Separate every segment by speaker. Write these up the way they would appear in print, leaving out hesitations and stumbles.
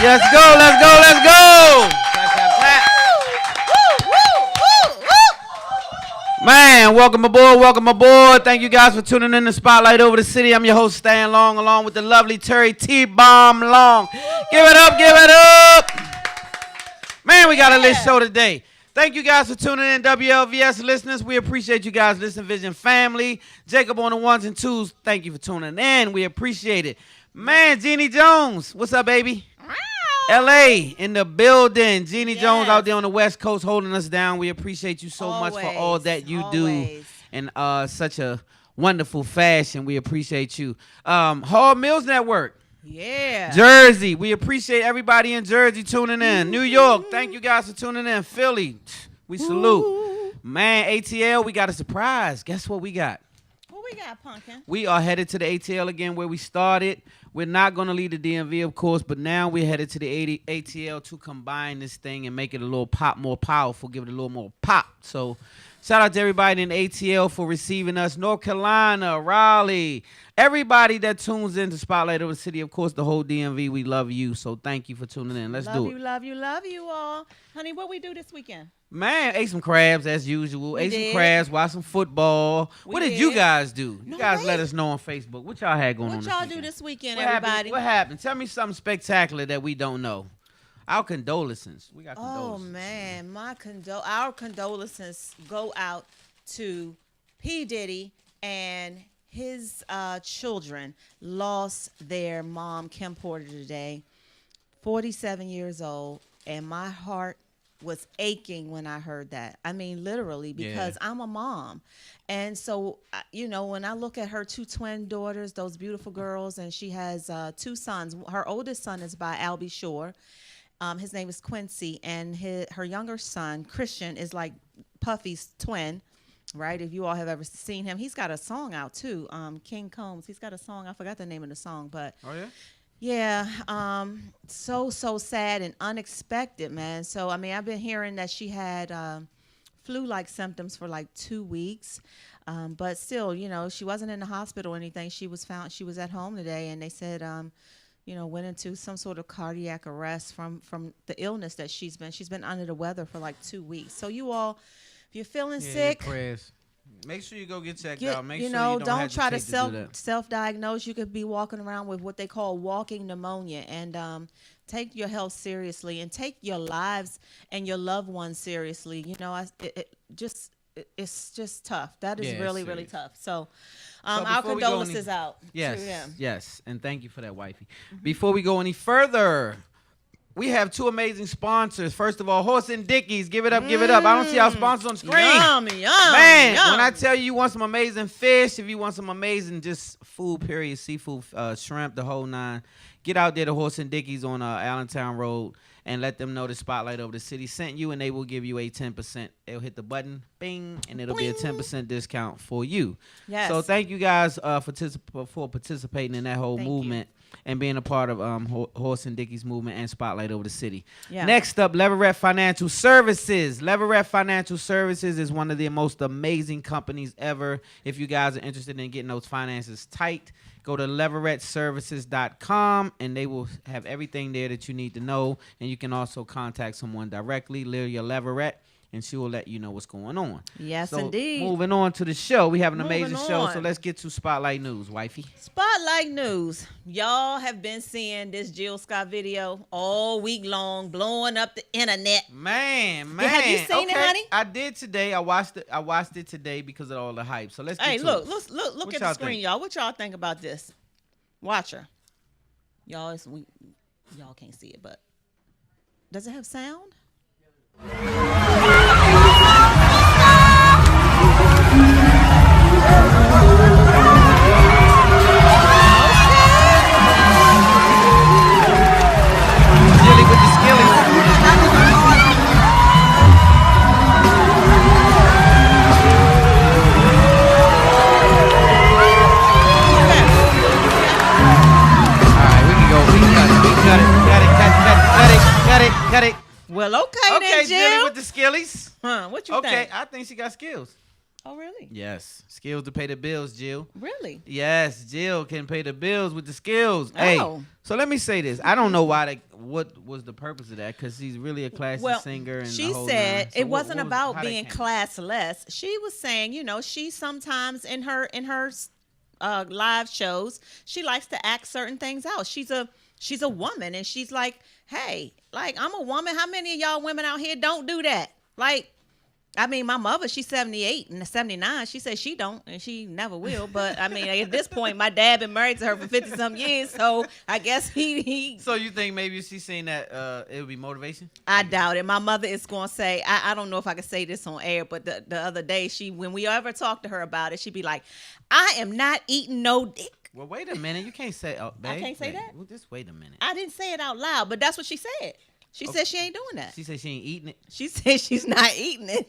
Speaker 1: Let's go, let's go, let's go. Clap, clap, clap. Man, welcome aboard. Thank you guys for tuning in to Spotlight Over the City. I'm your host, Stan Long, along with the lovely Terry T-Bomb Long. Give it up, give it up. Man, we got a lit show today. Thank you guys for tuning in, WLVS listeners. We appreciate you guys, Listen Vision family. Jacob on the ones and twos, thank you for tuning in. We appreciate it. Man, Jeannie Jones, what's up, baby? L.A. in the building. Jeannie Jones out there on the West Coast holding us down. We appreciate you so much for all that you do in such a wonderful fashion. We appreciate you. Hall Mills Network.
Speaker 2: Yeah.
Speaker 1: Jersey. We appreciate everybody in Jersey tuning in. New York. Thank you guys for tuning in. Philly. We salute. Man, ATL, we got a surprise. Guess what we got?
Speaker 2: What we got, Pumpkin?
Speaker 1: We are headed to the ATL again where we started. We're not going to leave the DMV, of course, but now we're headed to the ATL to combine this thing and make it a little pop more powerful, give it a little more pop. So shout out to everybody in the ATL for receiving us. North Carolina, Raleigh, everybody that tunes in to Spotlight Over the City, of course, the whole DMV, we love you. So thank you for tuning in. Let's do it.
Speaker 2: Love you all. Honey, what we do this weekend?
Speaker 1: Man, ate some crabs as usual. Some crabs, watched some football. What did you guys do? You guys let us know on Facebook. What y'all had going on this weekend?
Speaker 2: What y'all do this weekend, everybody?
Speaker 1: What happened? Tell me something spectacular that we don't know. Our condolences. We got condolences.
Speaker 2: Oh, man. Our condolences go out to P. Diddy and his children lost their mom, Kim Porter, today, 47 years old, and my heart was aching when I heard that. I mean, literally, because I'm a mom. And so, when I look at her two twin daughters, those beautiful girls, and she has two sons. Her oldest son is by Albie Shore. His name is Quincy, and her younger son, Christian, is like Puffy's twin, right? If you all have ever seen him. He's got a song out, too, King Combs. He's got a song. I forgot the name of the song, but...
Speaker 1: Oh, yeah?
Speaker 2: Yeah, so sad and unexpected, man. So, I mean, I've been hearing that she had flu-like symptoms for like 2 weeks, but still, she wasn't in the hospital or anything. She was at home today, and they said, went into some sort of cardiac arrest from the illness that she's been under the weather for like 2 weeks. So you all, if you're feeling sick,
Speaker 1: prayers. Make sure you go get checked out. Make sure you
Speaker 2: don't try to self-diagnose. You could be walking around with what they call walking pneumonia, and take your health seriously and take your lives and your loved ones seriously. It's just tough. That is really tough. So, our condolences out to them.
Speaker 1: Yes, and thank you for that, wifey. Before we go any further, we have two amazing sponsors. First of all, Horse and Dickies. Give it up, give it up. I don't see our sponsors on screen.
Speaker 2: Yum.
Speaker 1: Man, when I tell you want some amazing fish, if you want some amazing just food, period, seafood, shrimp, the whole nine, get out there to Horse and Dickies on Allentown Road and let them know the Spotlight Over the City sent you, and they will give you a 10%. They'll hit the button, bing, and it'll be a 10% discount for you.
Speaker 2: Yes.
Speaker 1: So thank you guys for participating in that whole movement. And being a part of Horse and Dickies movement and Spotlight Over the City. Yeah. Next up, Leverett Financial Services. Leverett Financial Services is one of the most amazing companies ever. If you guys are interested in getting those finances tight, go to leverettservices.com, and they will have everything there that you need to know. And you can also contact someone directly, Leasia Leverett, and she will let you know what's going on.
Speaker 2: Yes,
Speaker 1: so,
Speaker 2: indeed.
Speaker 1: Moving on to the show. We have an amazing show, so let's get to Spotlight News, wifey.
Speaker 2: Spotlight News. Y'all have been seeing this Jill Scott video all week long, blowing up the internet.
Speaker 1: Man.
Speaker 2: Have you seen it, honey?
Speaker 1: I did today. I watched it today because of all the hype. So let's get to it.
Speaker 2: Look at the screen, y'all. What y'all think about this? Watch her. Y'all can't see it, but does it have sound?
Speaker 1: Cut it.
Speaker 2: Well, okay then, Jill.
Speaker 1: Jilly with the skillies.
Speaker 2: What you think?
Speaker 1: Okay, I think she got skills.
Speaker 2: Oh, really?
Speaker 1: Yes. Skills to pay the bills, Jill.
Speaker 2: Really?
Speaker 1: Yes, Jill can pay the bills with the skills.
Speaker 2: Oh.
Speaker 1: Hey, so let me say this. I don't know what was the purpose of that, because she's really a classy singer. And
Speaker 2: she
Speaker 1: the whole
Speaker 2: said
Speaker 1: nine. So
Speaker 2: it wasn't about
Speaker 1: how
Speaker 2: being classless. She was saying, she sometimes in her live shows, she likes to act certain things out. She's a woman, and she's like, hey, like, I'm a woman. How many of y'all women out here don't do that? Like, I mean, my mother, she's 78 and 79. She says she don't, and she never will. But I mean, at this point, my dad been married to her for 50-some years, so I guess he.
Speaker 1: So you think maybe she's saying that it would be motivation?
Speaker 2: I doubt it. My mother is going to say, I don't know if I can say this on air, but the other day, when we ever talked to her about it, she'd be like, I am not eating no dick.
Speaker 1: Well, wait a minute. You can't say, babe,
Speaker 2: I can't say that?
Speaker 1: Well, just wait a minute.
Speaker 2: I didn't say it out loud, but that's what she said. She said she ain't doing that.
Speaker 1: She said she ain't eating it?
Speaker 2: She said she's not eating it.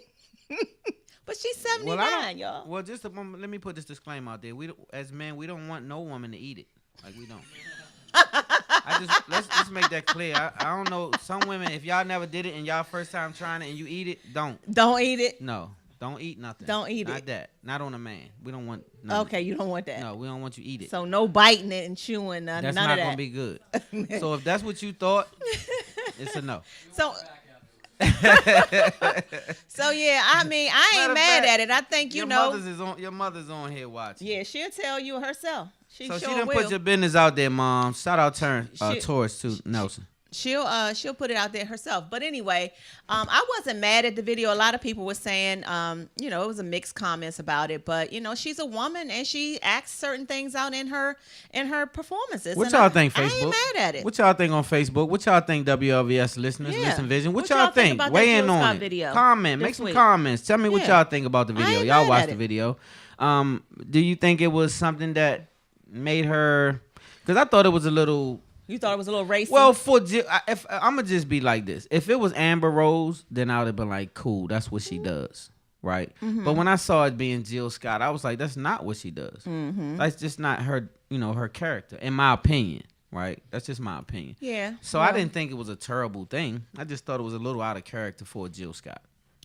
Speaker 2: But she's 79, y'all.
Speaker 1: Well, just a moment, let me put this disclaimer out there. As men, we don't want no woman to eat it. Like, we don't. Let's just make that clear. I don't know. Some women, if y'all never did it and y'all first time trying it and you eat it, don't.
Speaker 2: Don't eat it?
Speaker 1: No. Don't eat nothing.
Speaker 2: Don't eat
Speaker 1: Not
Speaker 2: it.
Speaker 1: that. Not on a man. We don't want nothing.
Speaker 2: Okay, you don't want that.
Speaker 1: No, we don't want you to eat it.
Speaker 2: So no biting it and chewing, none
Speaker 1: That's
Speaker 2: of
Speaker 1: not
Speaker 2: that.
Speaker 1: going to be good. So if that's what you thought, it's a no.
Speaker 2: So yeah, I mean, I ain't mad at it. I think your
Speaker 1: mother's on here watching.
Speaker 2: Yeah, she'll tell you herself. She
Speaker 1: done
Speaker 2: will.
Speaker 1: put your business out there, Mom. Shout out Taurus to Nelson.
Speaker 2: She'll put it out there herself. But anyway, I wasn't mad at the video. A lot of people were saying, it was a mixed comments about it. But she's a woman and she acts certain things out in her performances.
Speaker 1: What y'all think, Facebook?
Speaker 2: I ain't mad at it.
Speaker 1: What y'all think on Facebook? What y'all think, WLVS listeners, Listen Vision? What y'all think?
Speaker 2: About
Speaker 1: Weigh
Speaker 2: that
Speaker 1: in on it.
Speaker 2: Video
Speaker 1: Comment. Make some comments. Tell me what y'all think about the video. Y'all watched the video. Do you think it was something that made her? Because I thought it was a little.
Speaker 2: You thought it was a little racist?
Speaker 1: Well, if I'm gonna just be like this, if it was Amber Rose, then I would have been like, cool, that's what she does, right? Mm-hmm. But when I saw it being Jill Scott, I was like, that's not what she does. Mm-hmm. That's just not her, her character, in my opinion, right? That's just my opinion.
Speaker 2: Yeah.
Speaker 1: So I didn't think it was a terrible thing. I just thought it was a little out of character for Jill Scott,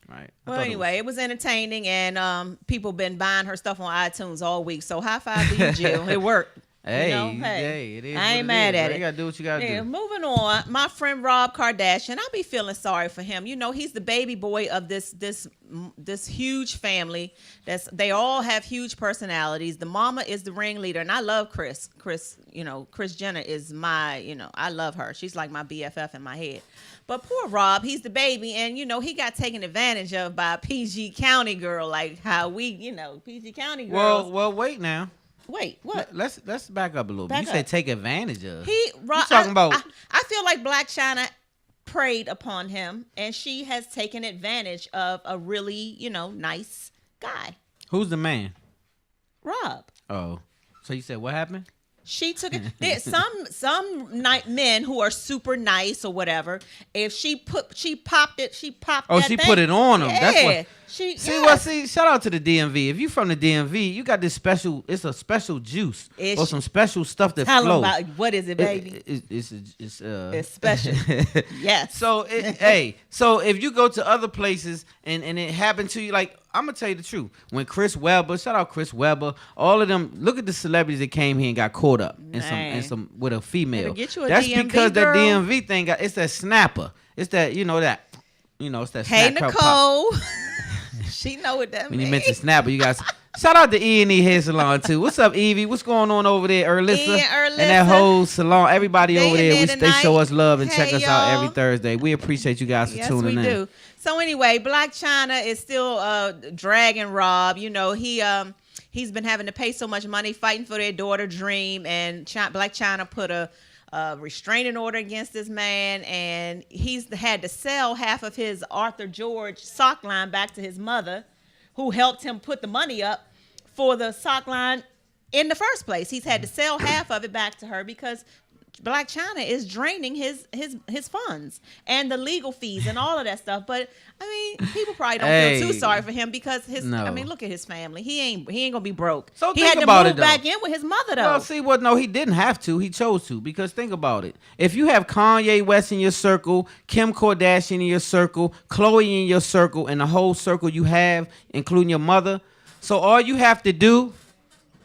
Speaker 1: right?
Speaker 2: Well, anyway, it was entertaining, and people been buying her stuff on iTunes all week. So high five to you, Jill. It worked.
Speaker 1: Hey, it is.
Speaker 2: I ain't mad at it.
Speaker 1: You gotta do what you gotta do.
Speaker 2: Moving on, my friend Rob Kardashian, I be feeling sorry for him. He's the baby boy of this huge family. They all have huge personalities. The mama is the ringleader, and I love Kris. Kris Jenner is my, I love her. She's like my BFF in my head. But poor Rob, he's the baby, and he got taken advantage of by a PG County girl, like how we, PG County girls.
Speaker 1: Well, wait now.
Speaker 2: Wait, what?
Speaker 1: Let's back up a little bit. You said take advantage of.
Speaker 2: Rob,
Speaker 1: talking about?
Speaker 2: I feel like Blac Chyna preyed upon him, and she has taken advantage of a really, nice guy.
Speaker 1: Who's the man?
Speaker 2: Rob.
Speaker 1: Oh, so you said what happened?
Speaker 2: She took it. There's some men who are super nice or whatever. If she popped it.
Speaker 1: Oh, she put it on them.
Speaker 2: Yeah.
Speaker 1: That's what.
Speaker 2: See,
Speaker 1: shout out to the DMV. If you from the DMV, you got this special. It's a special juice or some special stuff that flows.
Speaker 2: Tell them about what is it, baby?
Speaker 1: It's
Speaker 2: special. Yes.
Speaker 1: So so if you go to other places and it happened to you, like I'm gonna tell you the truth. When Chris Webber, shout out Chris Webber, all of them. Look at the celebrities that came here and got caught up in some with a female. That's
Speaker 2: DMV
Speaker 1: because
Speaker 2: girl.
Speaker 1: that DMV thing it's that snapper. It's that it's that.
Speaker 2: Hey
Speaker 1: snap
Speaker 2: Nicole. She know what that means.
Speaker 1: When you mention snapper, you guys shout out to E&E Hair Salon too. What's up, Evie? What's going on over there, Erlissa? And that whole salon. Everybody over there, they show us love and check us out every Thursday. We appreciate you guys for tuning in. Yes, we do.
Speaker 2: So anyway, Blac Chyna is still dragging Rob. He's been having to pay so much money fighting for their daughter Dream, and Blac Chyna put a restraining order against this man, and he's had to sell half of his Arthur George sock line back to his mother, who helped him put the money up for the sock line in the first place. He's had to sell half of it back to her because Blac Chyna is draining his funds and the legal fees and all of that stuff. But I mean, people probably don't feel too sorry for him because I mean, look at his family. He ain't gonna be broke.
Speaker 1: So
Speaker 2: he
Speaker 1: think
Speaker 2: had to
Speaker 1: about
Speaker 2: move back in with his mother though.
Speaker 1: Well, see what? No, he didn't have to. He chose to because think about it. If you have Kanye West in your circle, Kim Kardashian in your circle, Khloe in your circle, and the whole circle you have, including your mother. So all you have to do,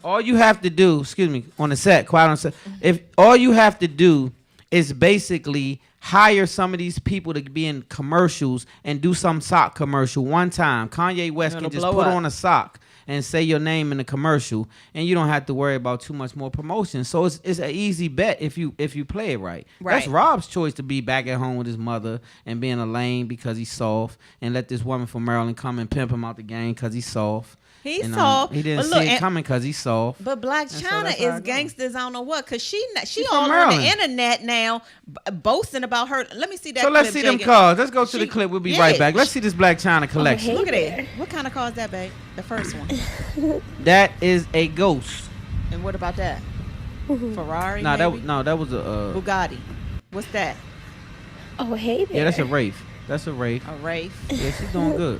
Speaker 1: excuse me, on the set, quiet on set. If all you have to do is basically hire some of these people to be in commercials and do some sock commercial one time. Kanye West can just put on a sock and say your name in the commercial, and you don't have to worry about too much more promotion. So it's an easy bet if you play it right. That's Rob's choice to be back at home with his mother and being a lame because he's soft, and let this woman from Maryland come and pimp him out the game because he's soft.
Speaker 2: He's soft.
Speaker 1: He didn't see it coming because he's soft.
Speaker 2: But Black China is gangsters. I don't know what, because she all on the internet now boasting about her. Let me see that.
Speaker 1: So let's see them cars. Let's go to the clip. We'll be right back. Let's see this Black China collection.
Speaker 2: Look at it. What kind of car is that, babe? The first one.
Speaker 1: That is a Ghost.
Speaker 2: And what about that? Ferrari?
Speaker 1: That was a
Speaker 2: Bugatti. What's that?
Speaker 3: Oh, hey there.
Speaker 1: Yeah, that's a Wraith. A Wraith. Yeah, she's doing good.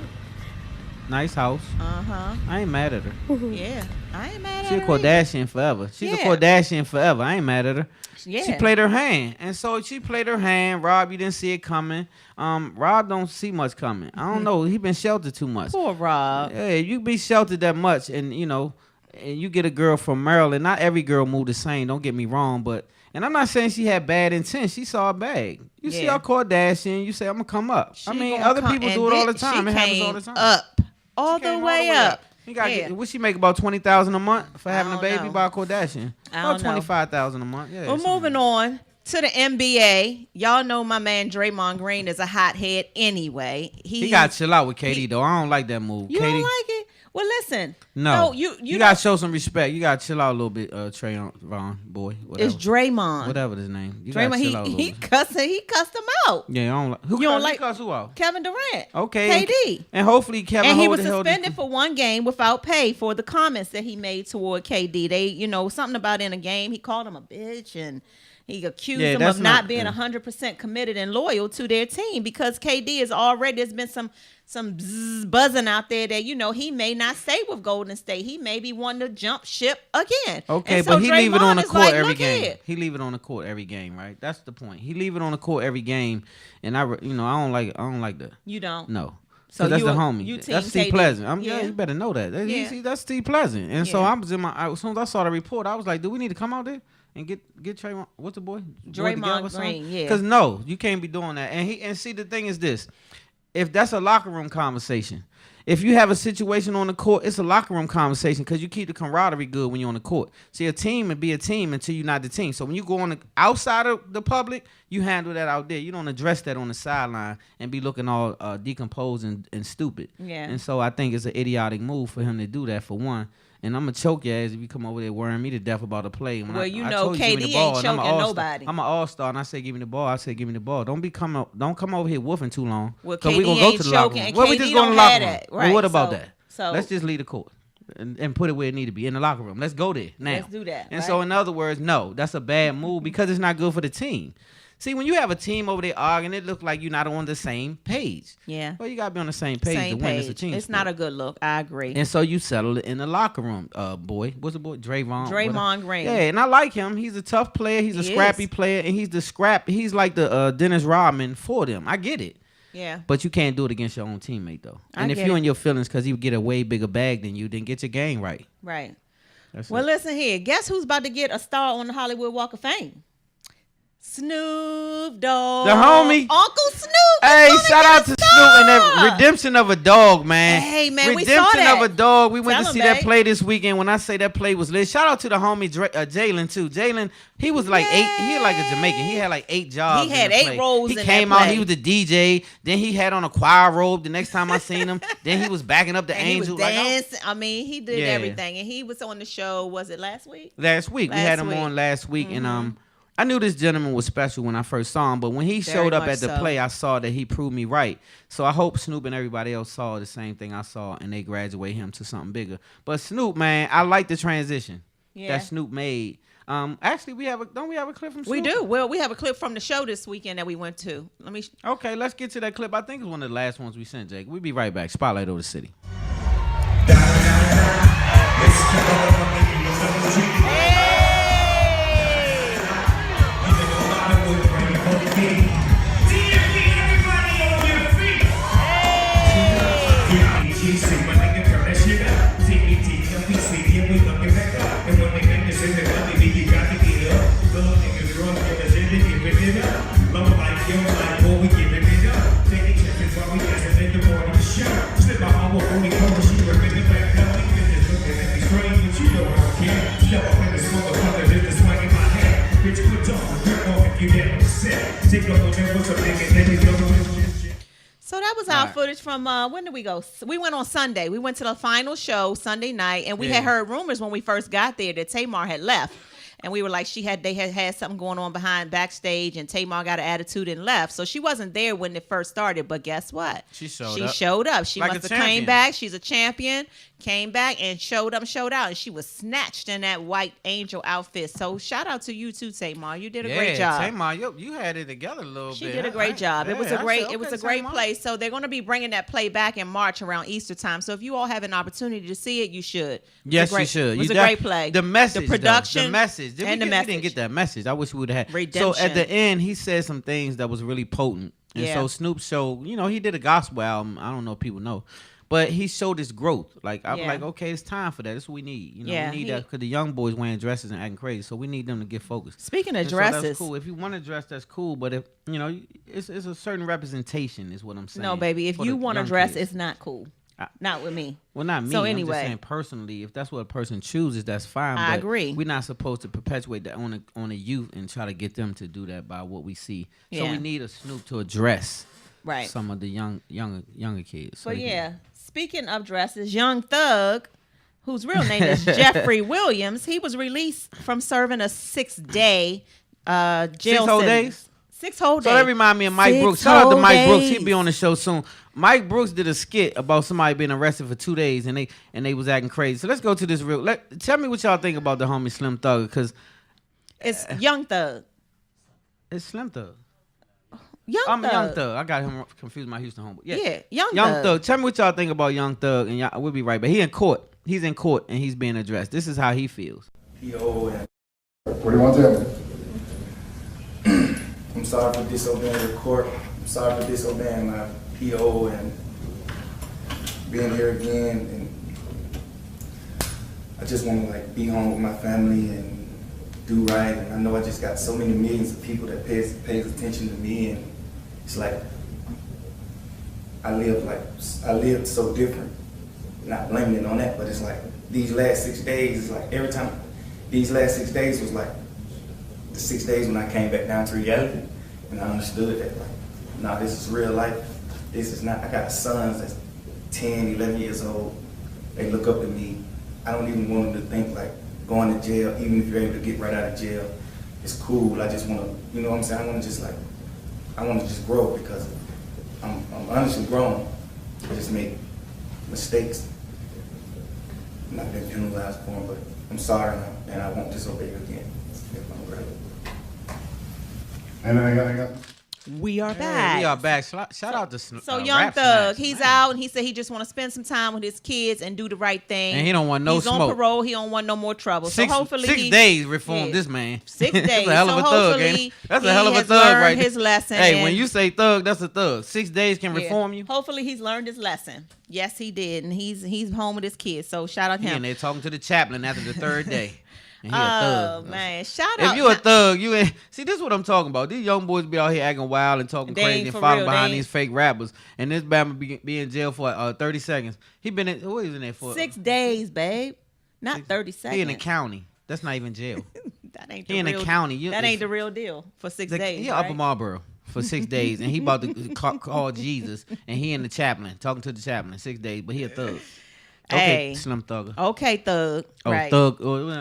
Speaker 1: Nice house. I ain't mad at her.
Speaker 2: Yeah, I ain't mad at her.
Speaker 1: She's a Kardashian forever. She's a Kardashian forever. I ain't mad at her.
Speaker 2: Yeah.
Speaker 1: She played her hand. And so she played her hand. Rob, you didn't see it coming. Rob don't see much coming. I don't know. He been sheltered too much.
Speaker 2: Poor Rob.
Speaker 1: Yeah, you be sheltered that much and, and you get a girl from Maryland. Not every girl move the same. Don't get me wrong. And I'm not saying she had bad intent. She saw a bag. You see her Kardashian. You say, I'm going to come up. Other people do it all the time. It happens all the time.
Speaker 2: All the way up.
Speaker 1: What she make about $20,000 a month for having a baby by a Kardashian? About $25,000 a month. Yeah.
Speaker 2: Well, moving on to the NBA. Y'all know my man Draymond Green is a hothead anyway. He
Speaker 1: got to chill out with KD though. I don't like that move.
Speaker 2: You don't like it? Well, listen.
Speaker 1: No, you got to show some respect. You got to chill out a little bit, Trayvon, boy. Whatever.
Speaker 2: It's Draymond.
Speaker 1: Whatever his name. You
Speaker 2: Draymond, he cussed him out.
Speaker 1: Yeah, I don't like. You don't like cuss who out?
Speaker 2: Kevin Durant.
Speaker 1: Okay.
Speaker 2: KD.
Speaker 1: And hopefully Kevin.
Speaker 2: And he was suspended for one game without pay for the comments that he made toward KD. They, something about in a game, he called him a bitch and he accused him of not being 100% committed and loyal to their team because KD is already, there's been some buzzing out there that, he may not stay with Golden State. He may be wanting to jump ship again.
Speaker 1: Okay, but he leave it on the court every game. He leave it on the court every game, right? That's the point. He leave it on the court every game, and I don't like that. You don't? No. So that's the homie. That's Steve Pleasant. You better know that. That's Steve Pleasant. And so I was as soon as I saw the report, I was like, do we need to come out there and get Draymond? What's the boy?
Speaker 2: Draymond Green. Yeah.
Speaker 1: Because no, you can't be doing that. And see, the thing is this. If that's a locker room conversation, if you have a situation on the court, it's a locker room conversation because you keep the camaraderie good when you're on the court. See, a team would be a team until you're not the team. So when you go on the outside of the public, you handle that out there. You don't address that on the sideline and be looking all decomposed and stupid. Yeah. And so I think it's an idiotic move for him to do that, for one. And I'm going to choke your ass if you come over there worrying me to death about a play. When
Speaker 2: KD ain't choking nobody.
Speaker 1: I'm an all-star, and I say give me the ball. I say give me the ball. Don't come over here woofing too long.
Speaker 2: Well, KD we gonna go to the locker room.
Speaker 1: Well, we just go to the locker room. Right. Well, what about that?
Speaker 2: So
Speaker 1: let's just leave the court and put it where it need to be, in the locker room. Let's go there now.
Speaker 2: Let's do that.
Speaker 1: And so, in other words, no, that's a bad move because it's not good for the team. See, when you have a team over there arguing, it looks like you're not on the same page.
Speaker 2: Yeah.
Speaker 1: Well, you got to be on the same page to win. It's a team
Speaker 2: It's not a good look. I agree.
Speaker 1: And so you settle it in the locker room, boy. What's the boy? Draymond
Speaker 2: Green.
Speaker 1: Yeah, and I like him. He's a tough player. He's a scrappy player, and he's like the Dennis Rodman for them. I get it.
Speaker 2: Yeah.
Speaker 1: But you can't do it against your own teammate, though. And if you're in your feelings because he would get a way bigger bag than you, then get your game right.
Speaker 2: Right. Listen here. Guess who's about to get a star on the Hollywood Walk of Fame? Snoop Dogg.
Speaker 1: The homie.
Speaker 2: Uncle Snoop.
Speaker 1: Hey, shout out to Snoop and that redemption of a dog, man.
Speaker 2: Hey, man,
Speaker 1: redemption
Speaker 2: we saw that.
Speaker 1: of a dog. We went to see that play this weekend. When I say that play was lit, shout out to the homie Jalen, too. Jalen, he was like 8. He had like a Jamaican. He had like 8 jobs.
Speaker 2: He had 8 roles in that play.
Speaker 1: He came out. He was the DJ. Then he had on a choir robe the next time I seen him. Then he was backing up the angel.
Speaker 2: He was dancing. He did everything. And he was on the show, was it last week?
Speaker 1: Last week. We had him on last week. Mm-hmm. And I knew this gentleman was special when I first saw him, but when he showed up at the play, I saw that he proved me right. So I hope Snoop and everybody else saw the same thing I saw, and they graduate him to something bigger. But Snoop, man, I like the transition that Snoop made. Actually, don't we have a clip from Snoop?
Speaker 2: We do. Well, we have a clip from the show this weekend that we went to.
Speaker 1: Okay, let's get to that clip. I think it's one of the last ones we sent, Jake. We'll be right back. Spotlight over the city.
Speaker 2: So that was our footage from when did we go? We went on Sunday. We went to the final show Sunday night, and we had heard rumors when we first got there that Tamar had left. And we were like, they had something going on behind backstage, and Tamar got an attitude and left. So she wasn't there when it first started. But guess what? She showed up. She
Speaker 1: like
Speaker 2: must have came back. She's a champion. Came back and showed up, showed out, and she was snatched in that white angel outfit. So shout out to you too, Tamar. You did a great job.
Speaker 1: Tamar, you had it together a little bit.
Speaker 2: She did a great job. It was a great play. So they're going to be bringing that play back in March around Easter time. So if you all have an opportunity to see it, you should.
Speaker 1: Yes, you should.
Speaker 2: It was a great play.
Speaker 1: The message,
Speaker 2: the production,
Speaker 1: the message,
Speaker 2: and the
Speaker 1: message.
Speaker 2: message.
Speaker 1: We didn't get that message. I wish we would have had.
Speaker 2: Redemption.
Speaker 1: So at the end, he said some things that was really potent. And so Snoop showed, he did a gospel album. I don't know if people know. But he showed his growth. Like, I'm like, okay, it's time for that. That's what we need. We need that because the young boys wearing dresses and acting crazy. So we need them to get focused.
Speaker 2: Speaking of dresses.
Speaker 1: So that's cool. If you want to dress, that's cool. But if, it's a certain representation is what I'm saying.
Speaker 2: No, baby. If you want to dress, it's not cool. Not with me.
Speaker 1: Well, not me.
Speaker 2: So anyway.
Speaker 1: I'm just saying personally, if that's what a person chooses, that's fine.
Speaker 2: I agree.
Speaker 1: We're not supposed to perpetuate that on the youth and try to get them to do that by what we see. So we need a Snoop to address some of the younger kids. So
Speaker 2: speaking of dresses, Young Thug, whose real name is Jeffrey Williams, he was released from serving a 6-day jail
Speaker 1: 6 whole days?
Speaker 2: 6 whole days.
Speaker 1: So that remind me of Mike Brooks. Shout out to Mike Brooks. He'll be on the show soon. Mike Brooks did a skit about somebody being arrested for 2 days and they was acting crazy. So let's go to this tell me what y'all think about the homie Slim Thug, because
Speaker 2: it's Young Thug.
Speaker 1: It's Slim Thug.
Speaker 2: Young
Speaker 1: Thug. I got him confused with my Houston homeboy.
Speaker 2: Yeah, Young
Speaker 1: Thug. Tell me what y'all think about Young Thug, and we'll be right back. He's in court, and he's being addressed. This is how he feels.
Speaker 4: What do you want to tell me? I'm sorry for disobeying the court. I'm sorry for disobeying my PO and being here again. And I just want to be home with my family and do right. And I know I just got so many millions of people that pays attention to me, and it's like I lived so different. Not blaming it on that, but it's like these last 6 days. It's like every time these last 6 days was like the 6 days when I came back down to reality, and I understood that this is real life. This is not. I got sons that's 10, 11 years old. They look up to me. I don't even want them to think going to jail, even if you're able to get right out of jail, it's cool. I just want to, you know what I'm saying? I want to just grow because I'm honestly grown. I just make mistakes. I'm not been penalized for them, but I'm sorry and I won't disobey you again. If I'm right. And I got.
Speaker 2: We are back.
Speaker 1: We are back. Shout out to Snoop.
Speaker 2: So Young Thug, he's out, and he said he just want to spend some time with his kids and do the right thing.
Speaker 1: And he don't want no smoke.
Speaker 2: He's on parole. He don't want no more trouble. So hopefully
Speaker 1: 6 days reform this man.
Speaker 2: 6 days.
Speaker 1: That's a hell of a thug, ain't it? That's a hell of a thug, right?
Speaker 2: His lesson.
Speaker 1: Hey, when you say thug, that's a thug. 6 days can reform you.
Speaker 2: Hopefully he's learned his lesson. Yes, he did, and he's home with his kids. So shout out to him.
Speaker 1: And they're talking to the chaplain after the 3rd day. And
Speaker 2: man, shout out.
Speaker 1: If you a thug, you ain't. See, this is what I'm talking about. These young boys be out here acting wild and talking crazy and following behind these fake rappers. And this Bama be in jail for 30 seconds. He been in, what is in there for?
Speaker 2: 6 days, babe. Not 30 seconds.
Speaker 1: He in the county. That's not even jail.
Speaker 2: That ain't
Speaker 1: he in the county.
Speaker 2: That ain't the real deal for 6 days.
Speaker 1: He Upper Marlboro for 6 days. And he about to call Jesus. And he in the chaplain, talking to the chaplain 6 days. But he a thug. Okay, Slim Thugger.
Speaker 2: Okay, Thug.
Speaker 1: Oh,
Speaker 2: right.
Speaker 1: Thug.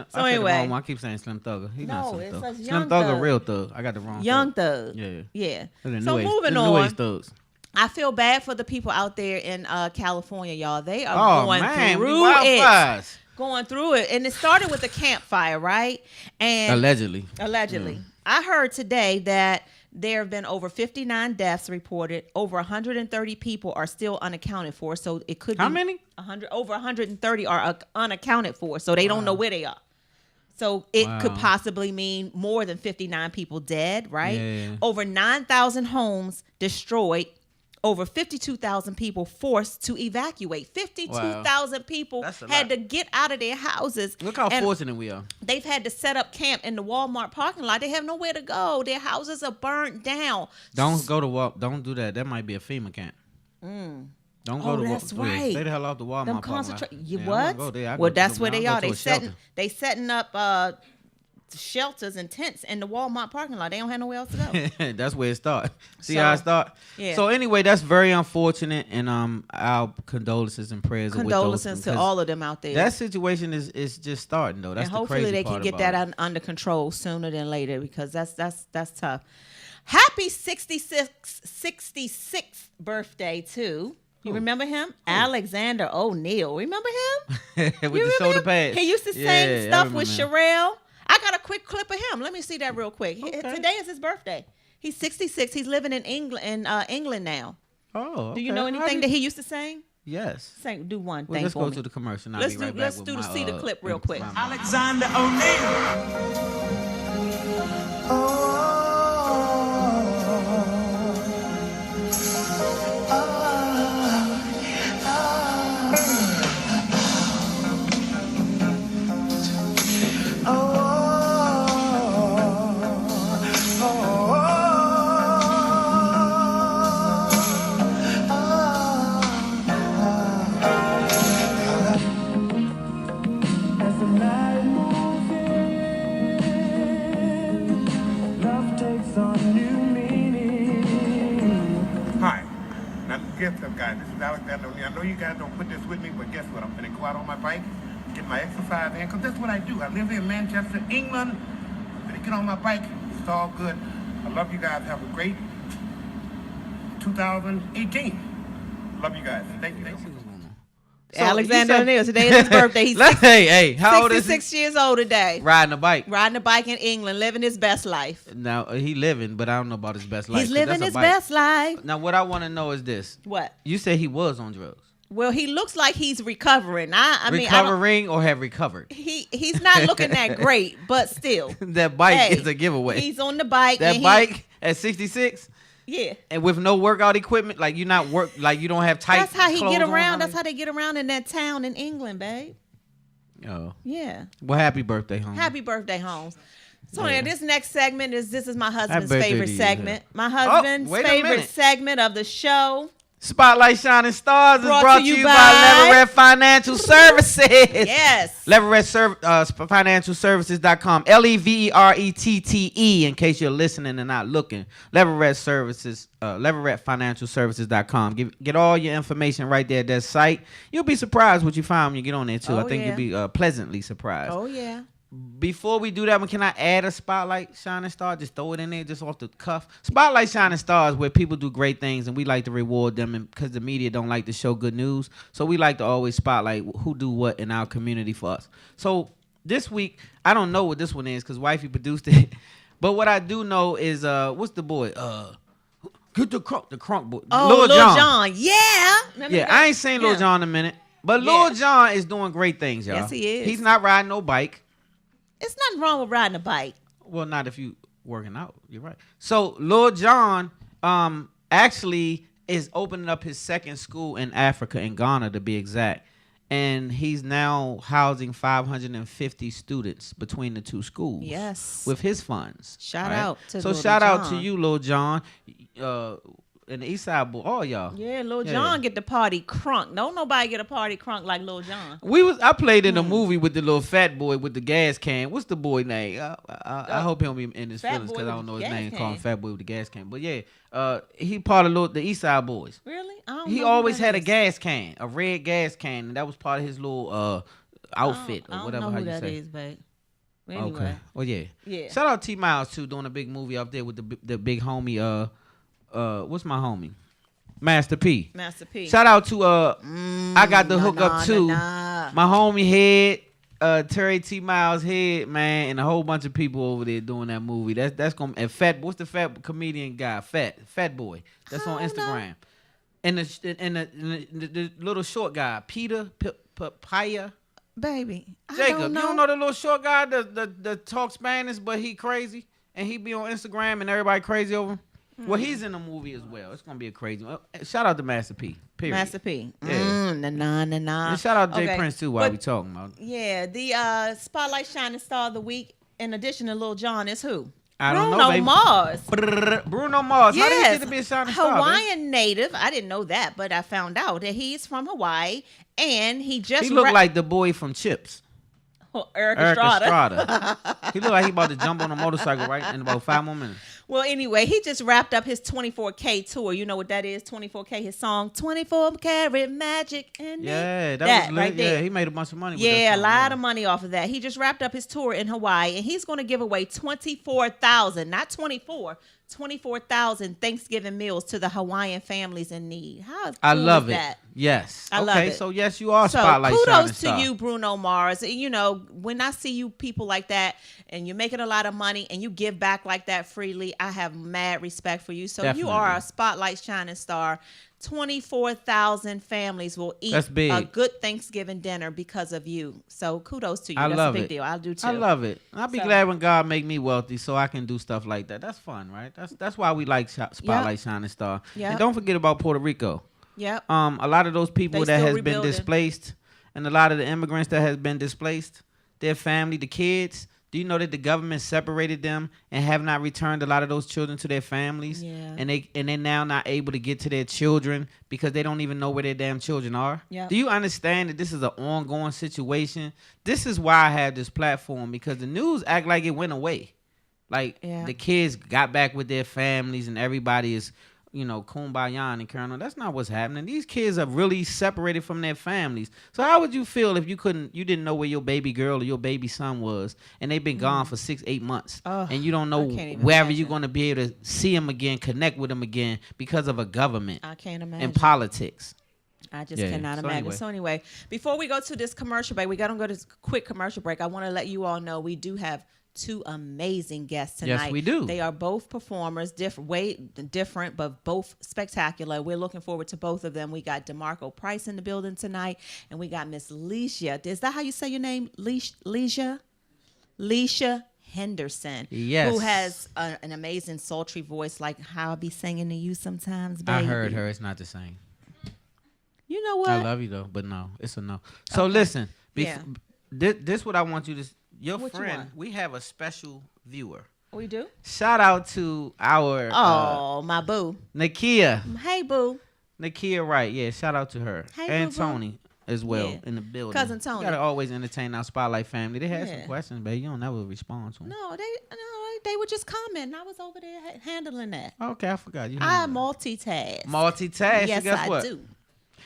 Speaker 2: So anyway,
Speaker 1: I keep saying Slim Thugger. He's
Speaker 2: no,
Speaker 1: not Slim
Speaker 2: it's
Speaker 1: Thug.
Speaker 2: a
Speaker 1: Slim Thugger, real thug. I got the wrong.
Speaker 2: Young Thug.
Speaker 1: Yeah.
Speaker 2: So moving on.
Speaker 1: New age thugs.
Speaker 2: I feel bad for the people out there in California, y'all. They are going through it. Going through it, and it started with a campfire, right? And allegedly. I heard today that there have been over 59 deaths reported. Over 130 people are still unaccounted for. So it could be
Speaker 1: how many?
Speaker 2: Over 130 are unaccounted for. So they don't know where they are. So it could possibly mean more than 59 people dead, right?
Speaker 1: Yeah.
Speaker 2: Over 9,000 homes destroyed. Over 52,000 people forced to evacuate. 52,000 people had to get out of their houses.
Speaker 1: Look how fortunate we are.
Speaker 2: They've had to set up camp in the Walmart parking lot. They have nowhere to go. Their houses are burnt down.
Speaker 1: Don't go to Walmart. Don't do that. That might be a FEMA camp. Don't go to Walmart.
Speaker 2: That's right.
Speaker 1: Stay the hell off the Walmart parking lot.
Speaker 2: Well, that's where they are. They setting up shelters and tents in the Walmart parking lot. They don't have nowhere else to go.
Speaker 1: That's where it starts. See how it starts?
Speaker 2: Yeah.
Speaker 1: So anyway, that's very unfortunate, and our condolences and prayers.
Speaker 2: Condolences to all of them out there.
Speaker 1: That situation is just starting though. That's
Speaker 2: and
Speaker 1: the
Speaker 2: hopefully
Speaker 1: crazy
Speaker 2: they
Speaker 1: part
Speaker 2: can get
Speaker 1: about
Speaker 2: that
Speaker 1: it.
Speaker 2: under control sooner than later, because that's tough. Happy 66th birthday to. You remember him? Alexander O'Neal. Remember him?
Speaker 1: With
Speaker 2: You
Speaker 1: the
Speaker 2: remember
Speaker 1: shoulder
Speaker 2: him?
Speaker 1: pads.
Speaker 2: He used to
Speaker 1: Yeah,
Speaker 2: sing
Speaker 1: I
Speaker 2: stuff with
Speaker 1: remember him.
Speaker 2: Sherelle. I got a quick clip of him. Let me see that real quick.
Speaker 1: Okay.
Speaker 2: Today is his birthday. He's 66. He's living in England now.
Speaker 1: Oh,
Speaker 2: Do you know anything that he used to sing?
Speaker 1: Yes.
Speaker 2: Sing, do one
Speaker 1: Well,
Speaker 2: thing
Speaker 1: let's
Speaker 2: for
Speaker 1: go
Speaker 2: me.
Speaker 1: to the commercial. And
Speaker 2: Let's
Speaker 1: I'll be
Speaker 2: do-
Speaker 1: right
Speaker 2: let's
Speaker 1: back
Speaker 2: do
Speaker 1: with
Speaker 2: the-
Speaker 1: my,
Speaker 2: see the clip real quick.
Speaker 5: Alexander O'Neal.
Speaker 6: Hi. Now, guess what, guys? This is Alexander O'Neal. I know you guys don't put this with me, but guess what? I'm going to go out on my bike, get my exercise in, because that's what I do. I live here in Manchester, England. I'm going to get on my bike. It's all good. I love you guys. Have a great 2018. Love you guys. Thank you.
Speaker 1: So,
Speaker 2: Alexander
Speaker 1: you said-
Speaker 2: O'Neal. Today is his birthday. He's
Speaker 1: hey, how old is he?
Speaker 2: 66 years old today.
Speaker 1: Riding a bike.
Speaker 2: Riding a bike in England, living his best life.
Speaker 1: Now he living, but I don't know about his best life.
Speaker 2: He's
Speaker 1: 'cause
Speaker 2: living
Speaker 1: that's a
Speaker 2: his
Speaker 1: bike.
Speaker 2: best life.
Speaker 1: Now what I want to know is this:
Speaker 2: What?
Speaker 1: you said he was on drugs,
Speaker 2: Well, he looks like he's recovering. I mean,
Speaker 1: recovering or have recovered.
Speaker 2: he's not looking that great, but still.
Speaker 1: That bike
Speaker 2: Hey,
Speaker 1: is a giveaway.
Speaker 2: He's on the bike.
Speaker 1: That
Speaker 2: and
Speaker 1: bike at 66
Speaker 2: Yeah.
Speaker 1: and with no workout equipment, like you don't have tight.
Speaker 2: That's how he
Speaker 1: clothes
Speaker 2: get
Speaker 1: on,
Speaker 2: around.
Speaker 1: I
Speaker 2: That's how they get around in that town in England, babe.
Speaker 1: Oh,
Speaker 2: Yeah.
Speaker 1: well, happy birthday, home.
Speaker 2: Happy birthday, Holmes. So
Speaker 1: Yeah.
Speaker 2: yeah, this next segment is my husband's
Speaker 1: birthday
Speaker 2: favorite
Speaker 1: to you,
Speaker 2: segment.
Speaker 1: yeah.
Speaker 2: My husband's
Speaker 1: wait a
Speaker 2: favorite
Speaker 1: minute.
Speaker 2: segment of the show.
Speaker 1: Spotlight Shining Stars is
Speaker 2: Brought
Speaker 1: brought
Speaker 2: to
Speaker 1: to
Speaker 2: you
Speaker 1: you
Speaker 2: by-
Speaker 1: by Leverett Financial Services.
Speaker 2: Yes.
Speaker 1: Leverett Financial Services.com. LEVERETTE, in case you're listening and not looking. Leverett Services, Leverett Financial Services.com. Get all your information right there at that site. You'll be surprised what you find when you get on there, too.
Speaker 2: Oh,
Speaker 1: I think
Speaker 2: yeah.
Speaker 1: you'll be pleasantly surprised.
Speaker 2: Oh yeah.
Speaker 1: Before we do that, can I add a Spotlight Shining Star? Just throw it in there, just off the cuff. Spotlight Shining Stars, where people do great things, and we like to reward them, because the media don't like to show good news. So we like to always spotlight who do what in our community for us. So this week, I don't know what this one is, because wifey produced it. But what I do know is, what's the boy? Get the crunk boy.
Speaker 2: Oh, Lil Jon. Yeah. Remember
Speaker 1: Yeah,
Speaker 2: that?
Speaker 1: I ain't seen Lil
Speaker 2: Yeah.
Speaker 1: Jon in a minute. But
Speaker 2: Yeah.
Speaker 1: Lil Jon is doing great things, y'all.
Speaker 2: Yes, he is.
Speaker 1: He's not riding no bike.
Speaker 2: It's nothing wrong with riding a bike.
Speaker 1: Well, not if you working out. You're right. So Lil Jon actually is opening up his second school in Africa, in Ghana to be exact. And he's now housing 550 students between the two schools.
Speaker 2: Yes.
Speaker 1: With his funds.
Speaker 2: Shout
Speaker 1: right?
Speaker 2: out to
Speaker 1: So
Speaker 2: Lil
Speaker 1: shout out to
Speaker 2: Jon.
Speaker 1: you, Lil Jon. And the East Side boy, all y'all.
Speaker 2: Yeah, Lil
Speaker 1: Yeah.
Speaker 2: Jon get the party crunk. Don't nobody get a party crunk like Lil Jon.
Speaker 1: I played in a
Speaker 2: Hmm.
Speaker 1: movie with the little fat boy with the gas can. What's the boy name? I hope he don't be in his
Speaker 2: Fat
Speaker 1: feelings,
Speaker 2: boy
Speaker 1: because I
Speaker 2: with
Speaker 1: don't know
Speaker 2: the
Speaker 1: his
Speaker 2: gas
Speaker 1: name. Call him
Speaker 2: can.
Speaker 1: Fat Boy with the gas can. But yeah, he part of the East Side Boys.
Speaker 2: Really? I don't
Speaker 1: He
Speaker 2: know who
Speaker 1: always
Speaker 2: that
Speaker 1: had a
Speaker 2: is.
Speaker 1: gas can, a red gas can, and that was part of his little outfit
Speaker 2: I
Speaker 1: or
Speaker 2: don't
Speaker 1: whatever
Speaker 2: know
Speaker 1: how
Speaker 2: who
Speaker 1: you
Speaker 2: that
Speaker 1: say.
Speaker 2: is, babe. Anyway.
Speaker 1: Okay. Oh yeah.
Speaker 2: Yeah.
Speaker 1: Shout out T Miles too, doing a big movie up there with the big homie. What's my homie? Master P.
Speaker 2: Master P.
Speaker 1: Shout out to I got the hook up too. My homie Head, Terry T Miles Head, man, and a whole bunch of people over there doing that movie. That's gonna and what's the fat comedian guy? Fat boy. That's on
Speaker 2: I don't know.
Speaker 1: Instagram. And the little short guy, Peter Papaya.
Speaker 2: Baby,
Speaker 1: Jacob,
Speaker 2: I don't know.
Speaker 1: you don't know the little short guy that talks Spanish, but he crazy and he be on Instagram and everybody crazy over him. Well, he's in the movie as well. It's gonna be a crazy one. Shout out to Master P. Period.
Speaker 2: Master P.
Speaker 1: Yeah.
Speaker 2: Nah.
Speaker 1: And shout out Jay
Speaker 2: Okay,
Speaker 1: Prince too while
Speaker 2: but
Speaker 1: we talking about.
Speaker 2: Yeah, the Spotlight Shining Star of the Week, in addition to Lil Jon, is who?
Speaker 1: I don't know,
Speaker 2: Bruno
Speaker 1: baby.
Speaker 2: Mars.
Speaker 1: Bruno Mars. How did he
Speaker 2: Yes,
Speaker 1: get to be a shining star? baby?
Speaker 2: Hawaiian native. I didn't know that, but I found out that he's from Hawaii, and he just
Speaker 1: He looked like the boy from Chips.
Speaker 2: Eric
Speaker 1: Eric
Speaker 2: Estrada.
Speaker 1: Estrada. He look like he about to jump on a motorcycle right in about 5 more minutes.
Speaker 2: Well, anyway, he just wrapped up his 24K tour. You know what that is? 24K, his song, 24 Karat Magic. And
Speaker 1: Yeah, that was lit.
Speaker 2: right there.
Speaker 1: Yeah, he made a bunch of money with
Speaker 2: Yeah,
Speaker 1: that
Speaker 2: a
Speaker 1: song,
Speaker 2: lot of money off of that. He just wrapped up his tour in Hawaii, and he's going to give away 24,000, not 24, 24,000 Thanksgiving meals to the Hawaiian families in need. How cool
Speaker 1: I love
Speaker 2: is
Speaker 1: it.
Speaker 2: that?
Speaker 1: Yes.
Speaker 2: I love
Speaker 1: okay,
Speaker 2: it.
Speaker 1: so yes, you are
Speaker 2: So
Speaker 1: spotlight shining
Speaker 2: kudos to
Speaker 1: star.
Speaker 2: you, Bruno Mars. You know, when I see you people like that and you're making a lot of money and you give back like that freely, I have mad respect for you. So you are
Speaker 1: Definitely.
Speaker 2: a spotlight shining star. 24,000 families will eat
Speaker 1: That's big.
Speaker 2: a good Thanksgiving dinner because of you. So kudos to you.
Speaker 1: I
Speaker 2: That's
Speaker 1: love
Speaker 2: a big
Speaker 1: it.
Speaker 2: deal. I'll do too.
Speaker 1: I love it. I'll be
Speaker 2: So-
Speaker 1: glad when God make me wealthy so I can do stuff like that. That's fun, right? That's why we like Spotlight Shining Star.
Speaker 2: Yep.
Speaker 1: And don't forget about Puerto Rico.
Speaker 2: Yep.
Speaker 1: A lot of those people
Speaker 2: They
Speaker 1: that
Speaker 2: still
Speaker 1: has been
Speaker 2: rebuilding.
Speaker 1: displaced and a lot of the immigrants that has been displaced, their family, the kids, do you know that the government separated them and have not returned a lot of those children to their families?
Speaker 2: Yeah.
Speaker 1: And they're now not able to get to their children because they don't even know where their damn children are.
Speaker 2: Yep.
Speaker 1: Do you understand that this is an ongoing situation? This is why I have this platform, because the news act like it went away. Like
Speaker 2: Yeah.
Speaker 1: the kids got back with their families and everybody is, kumbaya and carrying on. That's not what's happening. These kids are really separated from their families. So how would you feel if you didn't know where your baby girl or your baby son was, and they've been gone for 6-8 months,
Speaker 2: Ugh,
Speaker 1: and you don't know
Speaker 2: I can't even
Speaker 1: wherever
Speaker 2: imagine.
Speaker 1: you're going to be able to see them again, connect with them again because of a government
Speaker 2: I can't imagine.
Speaker 1: and politics.
Speaker 2: I just
Speaker 1: Yeah,
Speaker 2: cannot
Speaker 1: so
Speaker 2: imagine.
Speaker 1: anyway.
Speaker 2: So anyway, before we go to this commercial break, we got to go to this quick commercial break. I want to let you all know we do have two amazing guests tonight.
Speaker 1: Yes, we do.
Speaker 2: They are both performers, way different, but both spectacular. We're looking forward to both of them. We got Damarcko Price in the building tonight, and we got Miss Leasia. Is that how you say your name? Leasia? Leasia Henderson.
Speaker 1: Yes.
Speaker 2: Who has an amazing sultry voice, like how I be singing to you sometimes, baby.
Speaker 1: I heard her. It's not the same.
Speaker 2: You know what?
Speaker 1: I love you though, but no, it's a no. So listen,
Speaker 2: Yeah.
Speaker 1: this what I want you to. Your
Speaker 2: What you
Speaker 1: friend,
Speaker 2: want?
Speaker 1: we have a special viewer.
Speaker 2: We do?
Speaker 1: Shout out to our
Speaker 2: Oh, my boo.
Speaker 1: Nakia.
Speaker 2: Hey, boo.
Speaker 1: Nakia Wright. Yeah, shout out to her.
Speaker 2: Hey,
Speaker 1: and
Speaker 2: boo-boo.
Speaker 1: Tony as well
Speaker 2: Yeah.
Speaker 1: in the building.
Speaker 2: Cousin Tony.
Speaker 1: You gotta always entertain our Spotlight family. They had
Speaker 2: Yeah.
Speaker 1: some questions, baby. You don't never respond to them.
Speaker 2: No, they were just commenting. I was over there handling that.
Speaker 1: Okay, I forgot. You
Speaker 2: I
Speaker 1: know.
Speaker 2: multitask.
Speaker 1: Multitask.
Speaker 2: Yes,
Speaker 1: Guess
Speaker 2: I
Speaker 1: what?
Speaker 2: do.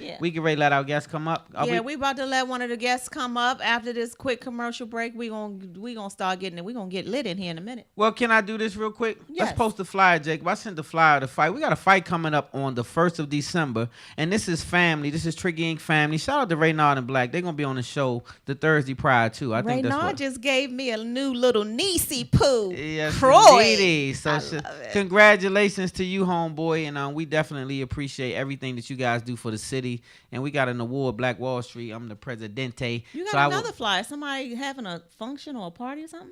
Speaker 2: Yeah.
Speaker 1: We can ready to let our guests come up. Are
Speaker 2: Yeah, we about to let one of the guests come up after this quick commercial break. We gonna start getting it. We gonna get lit in here in a minute.
Speaker 1: Well, can I do this real quick?
Speaker 2: Yes.
Speaker 1: Let's post the flyer, Jacob. I sent the flyer to fight. We got a fight coming up on the 1st of December, and this is family. This is Tricky Inc. family. Shout out to Raynard and Black. They're gonna be on the show the Thursday prior too. I think that's
Speaker 2: Raynard
Speaker 1: what.
Speaker 2: just gave me a new little niecey poo.
Speaker 1: Yes,
Speaker 2: Croy.
Speaker 1: indeedy. So
Speaker 2: I love it.
Speaker 1: congratulations to you, homeboy, and we definitely appreciate everything that you guys do for the city. And we got an award, Black Wall Street. I'm the presidente.
Speaker 2: You
Speaker 1: So
Speaker 2: got
Speaker 1: I
Speaker 2: another
Speaker 1: will-
Speaker 2: flyer. Somebody having a function or a party or something?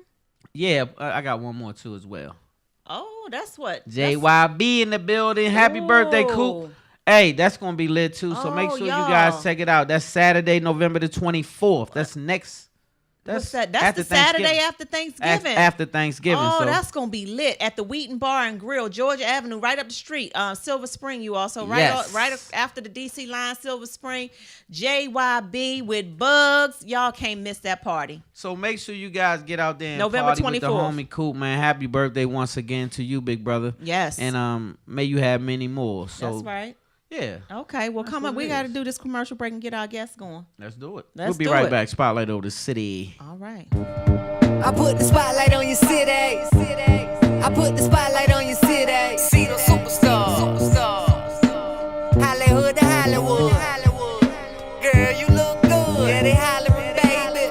Speaker 1: Yeah, I got one more too as well.
Speaker 2: Oh, that's what.
Speaker 1: JYB in the building. Happy birthday, Coop.
Speaker 2: Ooh.
Speaker 1: Hey, that's gonna be lit too. So make
Speaker 2: Oh,
Speaker 1: sure
Speaker 2: y'all.
Speaker 1: you guys check it out. That's Saturday, November the 24th. That's next.
Speaker 2: What's that? That's
Speaker 1: after
Speaker 2: the Saturday
Speaker 1: Thanksgiving.
Speaker 2: after Thanksgiving.
Speaker 1: After Thanksgiving.
Speaker 2: Oh,
Speaker 1: so
Speaker 2: that's gonna be lit at the Wheaton Bar and Grill, Georgia Avenue, right up the street, Silver Spring. You also
Speaker 1: Yes.
Speaker 2: right after the DC line, Silver Spring, JYB with Bugs. Y'all can't miss that party.
Speaker 1: So make sure you guys get out there and
Speaker 2: November
Speaker 1: party with the
Speaker 2: 24th.
Speaker 1: homie Coop, man. Happy birthday once again to you, big brother.
Speaker 2: Yes,
Speaker 1: And may you have many more. So
Speaker 2: that's right.
Speaker 1: yeah,
Speaker 2: Okay, well, come
Speaker 1: what
Speaker 2: on. We
Speaker 1: it
Speaker 2: got to
Speaker 1: is.
Speaker 2: do this commercial break and get our guests going.
Speaker 1: let's do it.
Speaker 2: Let's
Speaker 1: we'll be
Speaker 2: do
Speaker 1: right
Speaker 2: it.
Speaker 1: back. Spotlight over the city.
Speaker 2: All right.
Speaker 7: I put the spotlight on your city. I put the spotlight on your city. See the superstars. Hollywood to Hollywood. Girl, you look good. Yeah, they hollering, baby.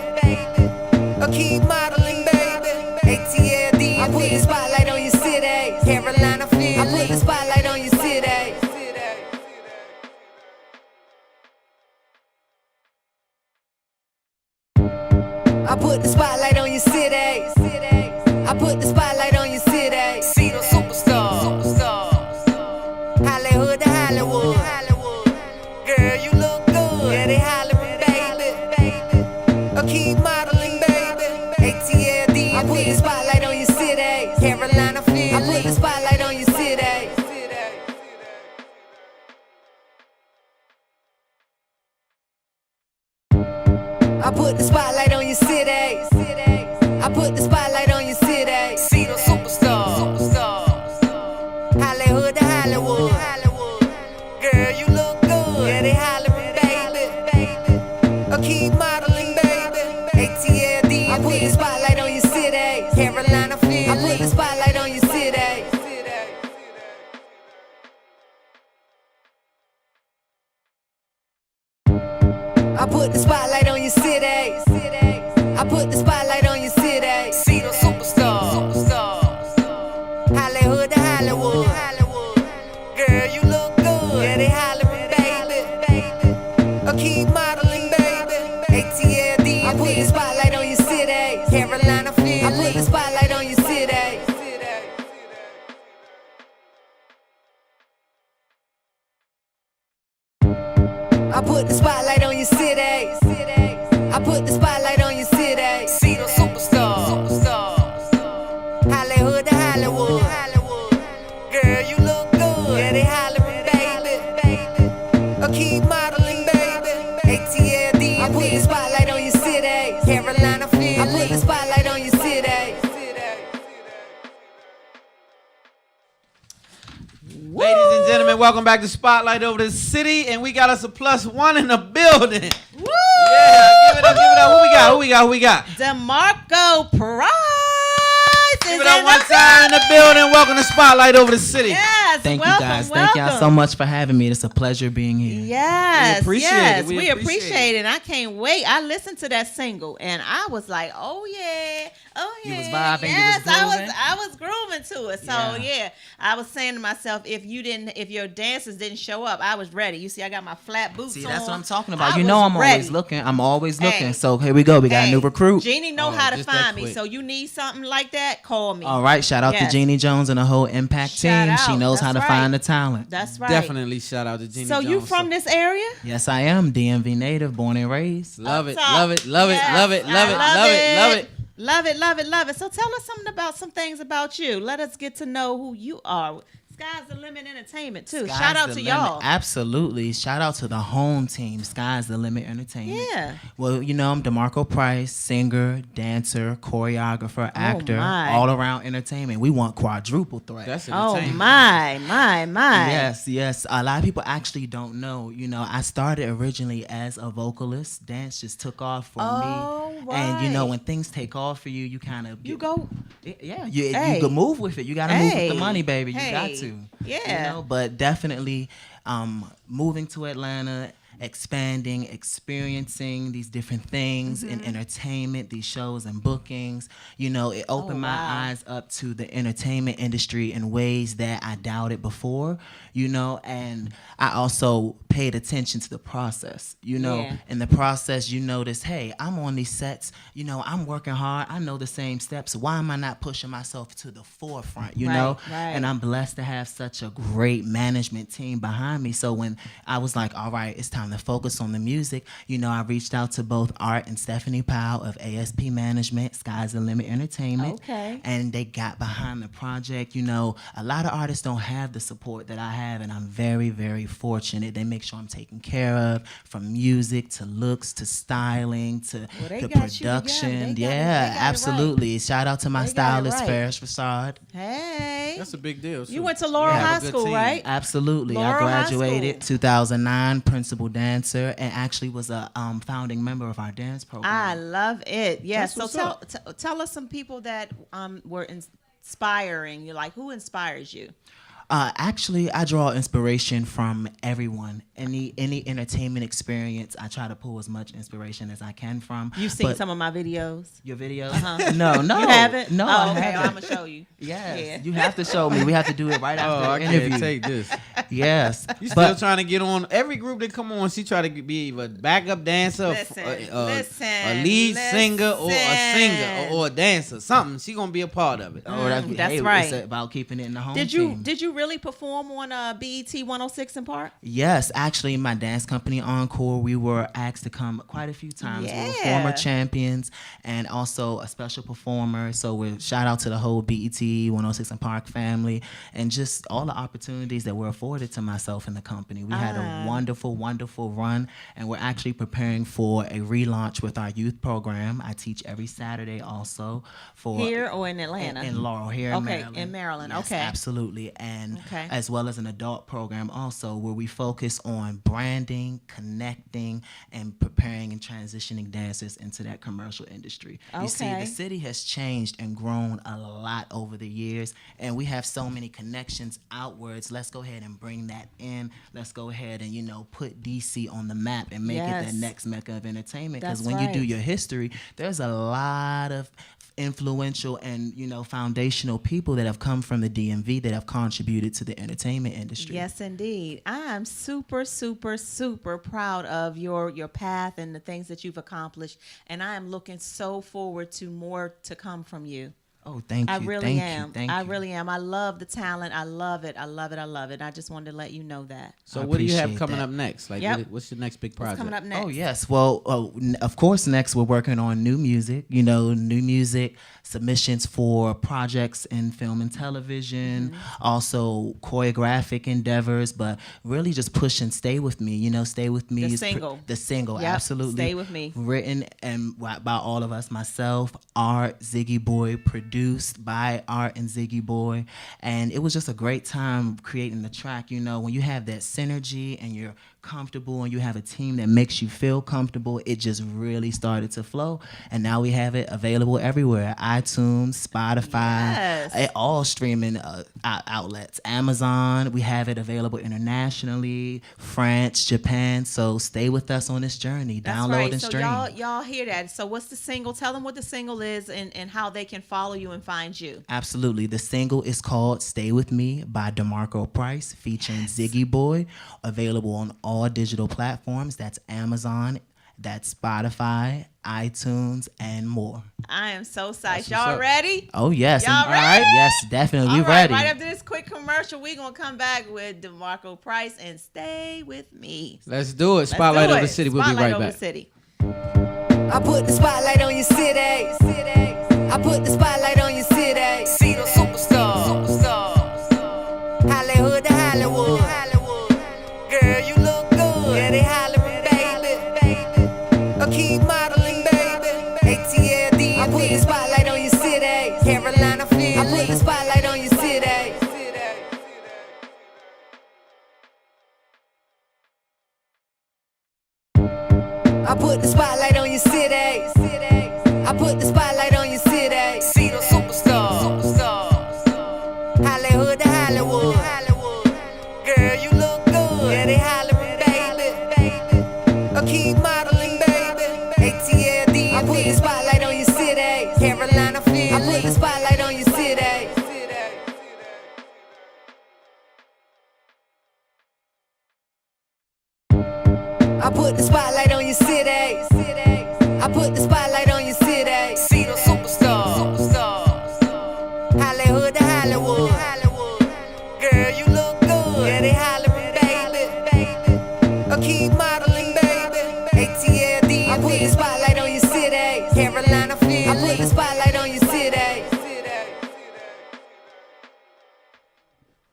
Speaker 7: I keep modeling, baby. ATLD. I put the spotlight on your city. Carolina, Philly. I put the spotlight on your city. I put the spotlight on your city. I put the spotlight on your city. See the superstars. Hollywood to Hollywood. Girl, you look good. Yeah, they hollering, baby. I keep modeling, baby. ATLD. I put the spotlight on your city. Carolina, Philly. I put the spotlight on your city. I put the spotlight spotlight on your city. I put the spotlight on your city. See the superstars. Hollywood to Hollywood. Girl, you look good. Yeah, they hollering, baby. Keep modeling, baby. ATLD. I put the spotlight on your city. Carolina, Philly. I put the spotlight on your city. I put the spotlight on your city. I put the spotlight on your city. See the superstars. Hollywood to Hollywood. Girl, you look good. Yeah, they hollering, baby. Keep modeling, baby. ATLD. I put the spotlight on your city. Carolina, Philly. I put the spotlight on your city. I put the spotlight on your city. I put the spotlight on your city. See the superstars. Hollywood to Hollywood. Girl, you look good. Yeah, they hollering, baby. Keep modeling, baby. ATLD. I put the spotlight on your city. Carolina, Philly. I put the spotlight on your city.
Speaker 1: Ladies and gentlemen, welcome back to Spotlight Over the City, and we got us a +1 in the building.
Speaker 2: Woo!
Speaker 1: Yeah, give it up, give it up. Who we got?
Speaker 2: Damarcko Price.
Speaker 1: Give it up one time in the building. Welcome to Spotlight Over the City.
Speaker 2: Yes,
Speaker 8: Thank
Speaker 2: welcome,
Speaker 8: you guys.
Speaker 2: welcome.
Speaker 8: Thank y'all so much for having me. It's a pleasure being here.
Speaker 2: Yes,
Speaker 1: We appreciate
Speaker 2: yes,
Speaker 1: it. We
Speaker 2: we
Speaker 1: appreciate
Speaker 2: appreciate it. And I can't wait. I listened to that single and I was like, oh yeah.
Speaker 8: You was vibing, you
Speaker 2: yes,
Speaker 8: was grooving?
Speaker 2: I was grooving to it. So yeah, I was saying to myself, if your dancers didn't show up, I was ready. You see, I got my flat boots on.
Speaker 8: See, that's what I'm talking about.
Speaker 2: I
Speaker 8: You know
Speaker 2: was
Speaker 8: I'm
Speaker 2: ready.
Speaker 8: always looking. I'm always looking.
Speaker 2: Hey.
Speaker 8: So here we go. We got a new recruit.
Speaker 2: Jeannie know
Speaker 1: Oh,
Speaker 2: how to
Speaker 1: just that
Speaker 2: find me.
Speaker 1: quick.
Speaker 2: So you need something like that, call me.
Speaker 8: All right. Shout out to
Speaker 2: Yes.
Speaker 8: Jeannie Jones and the whole Impact
Speaker 2: Shout
Speaker 8: team. She
Speaker 2: out.
Speaker 8: knows how to
Speaker 2: That's
Speaker 8: find
Speaker 2: right.
Speaker 8: the talent.
Speaker 2: That's right.
Speaker 1: Definitely shout out to Jeannie
Speaker 2: So
Speaker 1: Jones.
Speaker 2: you from this area?
Speaker 8: Yes, I am. DMV native, born and raised.
Speaker 1: Love it,
Speaker 2: Up top.
Speaker 1: love it, love it,
Speaker 2: Yes,
Speaker 1: love it, love it,
Speaker 2: I
Speaker 1: love it, love it.
Speaker 2: Love it, love it, love it. So tell us some things about you. Let us get to know who you are. Sky's the Limit Entertainment too.
Speaker 8: Sky's
Speaker 2: Shout out
Speaker 8: the
Speaker 2: to
Speaker 8: limit.
Speaker 2: y'all.
Speaker 8: Absolutely. Shout out to the home team, Sky's the Limit Entertainment.
Speaker 2: Yeah.
Speaker 8: Well, you know, I'm Damarcko Price, singer, dancer, choreographer, actor,
Speaker 2: my.
Speaker 8: all around entertainment. We want quadruple threat.
Speaker 1: That's
Speaker 2: Oh
Speaker 1: entertainment.
Speaker 2: my.
Speaker 8: Yes. A lot of people actually don't know. You know, I started originally as a vocalist. Dance just took off for
Speaker 2: Oh,
Speaker 8: me. And you know,
Speaker 2: right.
Speaker 8: when things take off for you, you kind of
Speaker 2: You go.
Speaker 8: Yeah,
Speaker 2: Hey.
Speaker 8: you can move with it. You got to move with the
Speaker 2: Hey.
Speaker 8: money, baby. You got
Speaker 2: Hey.
Speaker 8: to.
Speaker 2: Yeah.
Speaker 8: You know, but definitely moving to Atlanta, expanding, experiencing these different things in entertainment, these shows and bookings. You know, it opened my
Speaker 2: wow.
Speaker 8: eyes up to the entertainment industry in ways that I doubted before, you know, and I also paid attention to the process. You know,
Speaker 2: Yeah.
Speaker 8: in the process, you notice, hey, I'm on these sets, you know, I'm working hard, I know the same steps. Why am I not pushing myself to the forefront, you
Speaker 2: Right,
Speaker 8: know?
Speaker 2: right.
Speaker 8: And I'm blessed to have such a great management team behind me. So when I was like, all right, it's time to focus on the music, you know, I reached out to both Art and Stephanie Powell of ASP Management, Sky's the Limit Entertainment.
Speaker 2: Okay.
Speaker 8: And they got behind the project. You know, a lot of artists don't have the support that I have, and I'm very, very fortunate. They make sure I'm taken care of, from music to looks to styling to
Speaker 2: Well, they
Speaker 8: the
Speaker 2: got you together.
Speaker 8: production.
Speaker 2: They got it-
Speaker 8: Yeah,
Speaker 2: they got it
Speaker 8: absolutely. Shout out to my
Speaker 2: They got it
Speaker 8: stylist,
Speaker 2: right.
Speaker 8: Ferris Facade.
Speaker 2: Hey.
Speaker 1: That's a big deal.
Speaker 2: You went to Laurel
Speaker 8: Yeah.
Speaker 2: High
Speaker 1: Have a good
Speaker 2: School,
Speaker 1: team.
Speaker 2: right?
Speaker 8: Absolutely.
Speaker 2: Laurel
Speaker 8: I
Speaker 2: High
Speaker 8: graduated
Speaker 2: School.
Speaker 8: 2009, principal dancer, and actually was a founding member of our dance program.
Speaker 2: I love it. Yes.
Speaker 1: That's
Speaker 2: So
Speaker 1: what's
Speaker 2: tell us some people that were inspiring. You're like, who inspires you?
Speaker 8: Actually, I draw inspiration from everyone. Any entertainment experience, I try to pull as much inspiration as I can from.
Speaker 2: You've seen
Speaker 8: But
Speaker 2: some of my videos.
Speaker 8: your videos? No.
Speaker 2: You haven't?
Speaker 8: No,
Speaker 2: Oh,
Speaker 8: I
Speaker 2: okay.
Speaker 8: haven't.
Speaker 2: I'm gonna show you.
Speaker 8: Yes,
Speaker 2: Yeah.
Speaker 8: you have to show me. We have to do it right
Speaker 1: Oh,
Speaker 8: after
Speaker 1: I
Speaker 8: the
Speaker 1: can't
Speaker 8: interview.
Speaker 1: take this.
Speaker 8: Yes,
Speaker 1: You still
Speaker 8: but
Speaker 1: trying to get on every group that come on? She try to be either backup dancer,
Speaker 2: Listen,
Speaker 1: a lead singer, or a singer, or a dancer. Something. She gonna be a part of it.
Speaker 2: That's
Speaker 8: hey,
Speaker 2: right.
Speaker 8: It's about keeping it in the home
Speaker 2: Did
Speaker 8: team.
Speaker 2: you really perform on BET 106 in Park?
Speaker 8: Yes, actually, my dance company Encore, we were asked to come quite a few times. We were
Speaker 2: Yeah.
Speaker 8: former champions and also a special performer. So we shout out to the whole BET 106 and Park family and just all the opportunities that were afforded owed it to myself and the company. We had a wonderful, wonderful run, and we're actually preparing for a relaunch with our youth program. I teach every Saturday also for
Speaker 2: Here or in Atlanta?
Speaker 8: in Laurel, here in Maryland.
Speaker 2: In Maryland.
Speaker 8: Yes,
Speaker 2: Okay,
Speaker 8: absolutely, and
Speaker 2: Okay.
Speaker 8: as well as an adult program also, where we focus on branding, connecting, and preparing and transitioning dancers into that commercial industry. You see,
Speaker 2: Okay.
Speaker 8: the city has changed and grown a lot over the years, and we have so many connections outwards. Let's go ahead and bring that in. Let's go ahead and, you know, put DC on the map and make it
Speaker 2: Yes.
Speaker 8: the next mecca of entertainment. Because
Speaker 2: That's
Speaker 8: when you do
Speaker 2: right.
Speaker 8: your history, there's a lot of influential and, you know, foundational people that have come from the DMV that have contributed to the entertainment industry.
Speaker 2: Yes, indeed. I am super, super, super proud of your path and the things that you've accomplished, and I am looking so forward to more to come from you.
Speaker 8: Oh, thank you.
Speaker 2: I really
Speaker 8: thank
Speaker 2: am.
Speaker 8: You, thank
Speaker 2: I
Speaker 8: you.
Speaker 2: really am. I love the talent. I love it. I love it. I love it. I just wanted to let you know that.
Speaker 1: So
Speaker 8: I
Speaker 1: what do you have
Speaker 8: appreciate
Speaker 1: coming
Speaker 8: that.
Speaker 1: up next? Like,
Speaker 2: Yep.
Speaker 1: what's your next big
Speaker 2: What's
Speaker 1: project?
Speaker 2: coming up next?
Speaker 8: Oh yes, well, of course. Next, we're working on new music. You know, new music submissions for projects in film and television.
Speaker 2: Mm-hmm.
Speaker 8: Also, choreographic endeavors, but really just pushing "Stay with Me." You know, "Stay with Me"
Speaker 2: The
Speaker 8: is
Speaker 2: single.
Speaker 8: the single,
Speaker 2: Yep,
Speaker 8: absolutely.
Speaker 2: Stay With Me.
Speaker 8: Written and by all of us, myself, Art, Ziggy Boy, produced by Art and Ziggy Boy, and it was just a great time creating the track. You know, when you have that synergy and you're comfortable and you have a team that makes you feel comfortable, it just really started to flow. And now we have it available everywhere: iTunes, Spotify,
Speaker 2: Yes.
Speaker 8: all streaming outlets, Amazon. We have it available internationally, France, Japan. So stay with us on this journey.
Speaker 2: That's
Speaker 8: Download
Speaker 2: right.
Speaker 8: and
Speaker 2: So
Speaker 8: stream.
Speaker 2: y'all hear that. So what's the single? Tell them what the single is and how they can follow you and find you.
Speaker 8: Absolutely. The single is called "Stay With Me" by Damarcko Price, featuring Ziggy Boy, available on all digital platforms. That's Amazon, that's Spotify, iTunes, and more.
Speaker 2: I am so psyched.
Speaker 1: what's
Speaker 2: Y'all
Speaker 1: up.
Speaker 2: ready?
Speaker 8: Oh, yes.
Speaker 2: Y'all
Speaker 8: All right.
Speaker 2: ready?
Speaker 8: Yes, definitely. We
Speaker 2: All right,
Speaker 8: ready.
Speaker 2: right after this quick commercial, we're going to come back with Damarcko Price and Stay With Me.
Speaker 1: Let's do it.
Speaker 2: Let's
Speaker 1: Spotlight
Speaker 2: do
Speaker 1: over
Speaker 2: it.
Speaker 1: the city. We'll be
Speaker 2: Spotlight
Speaker 1: right
Speaker 2: over
Speaker 1: back.
Speaker 2: the city.
Speaker 7: I put the spotlight on your city. I put the spotlight on your city. See the superstars. Hollywood to Hollywood. Girl, you look good. Yeah, they hollering, baby. I keep modeling, baby. ATLD. I put the spotlight on your city. Carolina, Philly. I put the spotlight on your city. I put the spotlight on your city. I put the spotlight on your city. See the superstars. Hollywood to Hollywood. Girl, you look good. Yeah, they hollering, baby. I keep modeling, baby. ATLD. I put the spotlight on your city. Carolina, Philly. I put the spotlight on your city. I put the spotlight on your city. I put the spotlight on your city. See the superstars. Hollywood to Hollywood. Girl, you look good. Yeah, they hollering, baby. I keep modeling, baby. ATLD. I put the spotlight on your city. Carolina, Philly. I put the spotlight on your city.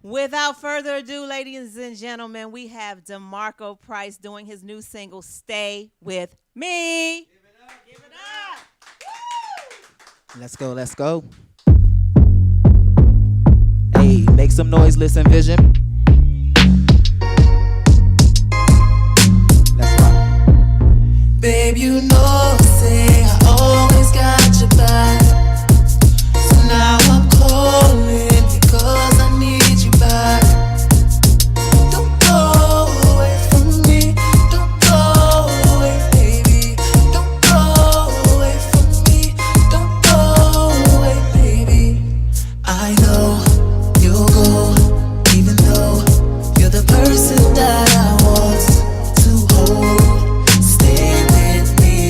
Speaker 2: Without further ado, ladies and gentlemen, we have Damarcko Price doing his new single, Stay With Me. Give it up. Give it up. Woo!
Speaker 8: Let's go, let's go. Hey, make some noise, listen, vision. Let's rock.
Speaker 9: Babe, you know, say I always got your back. So now I'm calling because I need you back. Don't go away from me. Don't go away, baby. Don't go away from me. Don't go away, baby. I know you'll go, even though you're the person that I want to hold. Stay with me.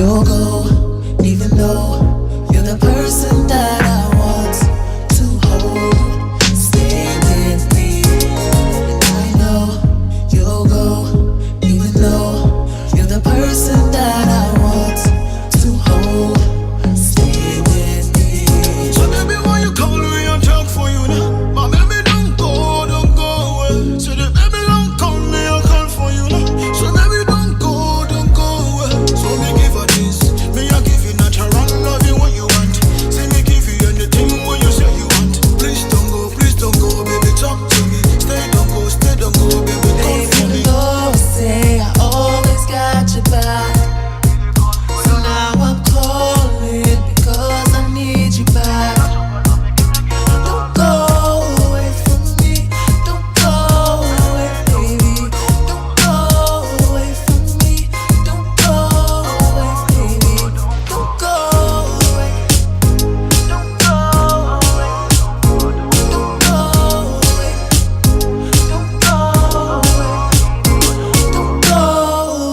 Speaker 9: you'll go, even though you're the person that I want to hold. Stay with me, and I know you'll go, even though you're the person that I want to hold. Stay with me.
Speaker 10: So baby, why you call me and talk for you now? My baby, don't go away. So the baby don't call me and call for you now. So baby, don't go away. So me give her this, me I give you natural love you what you want. Say me give you anything when you say you want. Please don't go, baby, talk to me. Stay, don't go, baby, call for me.
Speaker 9: Even though I say I always got your back, so now I'm calling because I need you back. Don't go away from me, don't go away, baby. Don't go away from me, don't go away, baby. Don't go away, don't go away, don't go away, don't go away, don't go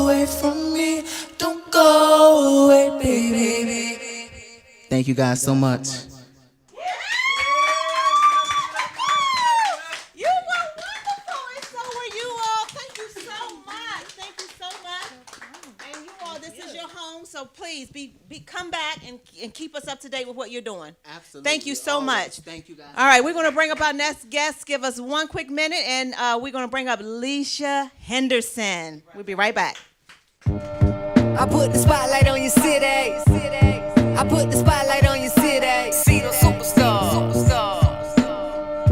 Speaker 9: away from me, don't go away, baby.
Speaker 8: Thank you guys so much.
Speaker 2: You were wonderful, and so were you all. Thank you so much. Thank you so much. And you all, this is your home, so please come back and keep us up to date with what you're doing.
Speaker 8: Absolutely.
Speaker 2: Thank you so much.
Speaker 8: Thank you guys.
Speaker 2: All right, we're going to bring up our next guest. Give us one quick minute, and we're going to bring up Leasia Henderson. We'll be right back.
Speaker 7: I put the spotlight on your city. I put the spotlight on your city. See the superstars.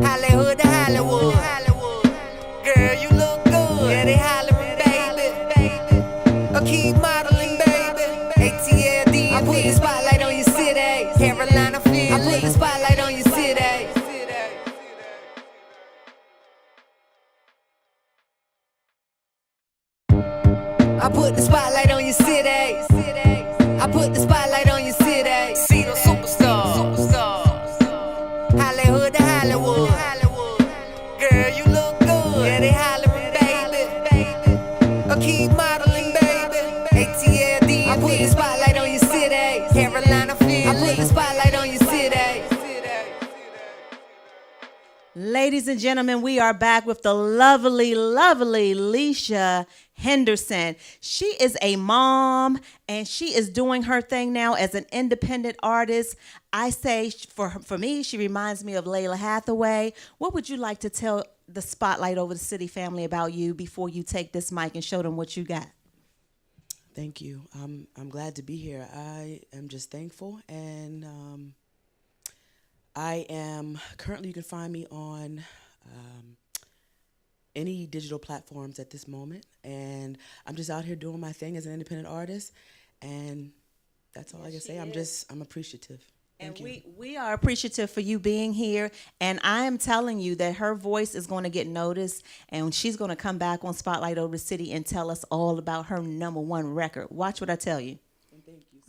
Speaker 7: Hollywood to Hollywood. Girl, you look good. Yeah, they hollering, baby. Keep modeling, baby. ATLD. I put the spotlight on your city. Carolina, Philly. I put the spotlight on your city. I put the spotlight on your city. I put the spotlight on your city. See the superstars. Hollywood to Hollywood. Girl, you look good. Yeah, they hollering, baby. Keep modeling, baby. ATLD. I put the spotlight on your city. Carolina, Philly. I put the spotlight on your city.
Speaker 2: Ladies and gentlemen, we are back with the lovely, lovely Leasia Henderson. She is a mom, and she is doing her thing now as an independent artist. I say, for me, she reminds me of Layla Hathaway. What would you like to tell the Spotlight Over the City family about you before you take this mic and show them what you got?
Speaker 11: Thank you. I'm glad to be here. I am just thankful, and I am currently, you can find me on any digital platforms at this moment, and I'm just out here doing my thing as an independent artist, and that's all I can say. I'm appreciative. Thank you.
Speaker 2: We are appreciative for you being here, and I am telling you that her voice is going to get noticed, and she's going to come back on Spotlight Over the City and tell us all about her #1 record. Watch what I tell you.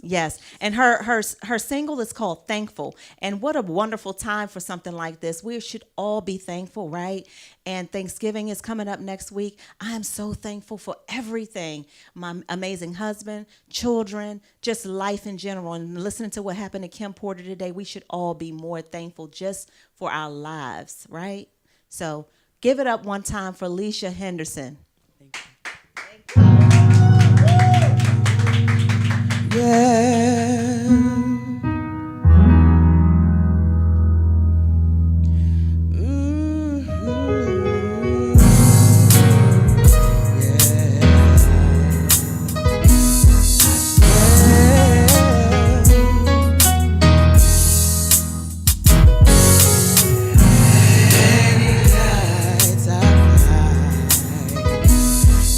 Speaker 2: Yes, and her single is called Thankful, and what a wonderful time for something like this. We should all be thankful, right? And Thanksgiving is coming up next week. I am so thankful for everything. My amazing husband, children, just life in general. And listening to what happened to Kim Porter today, we should all be more thankful just for our lives, right? So give it up one time for Leasia Henderson.
Speaker 11: Thank you. Yeah.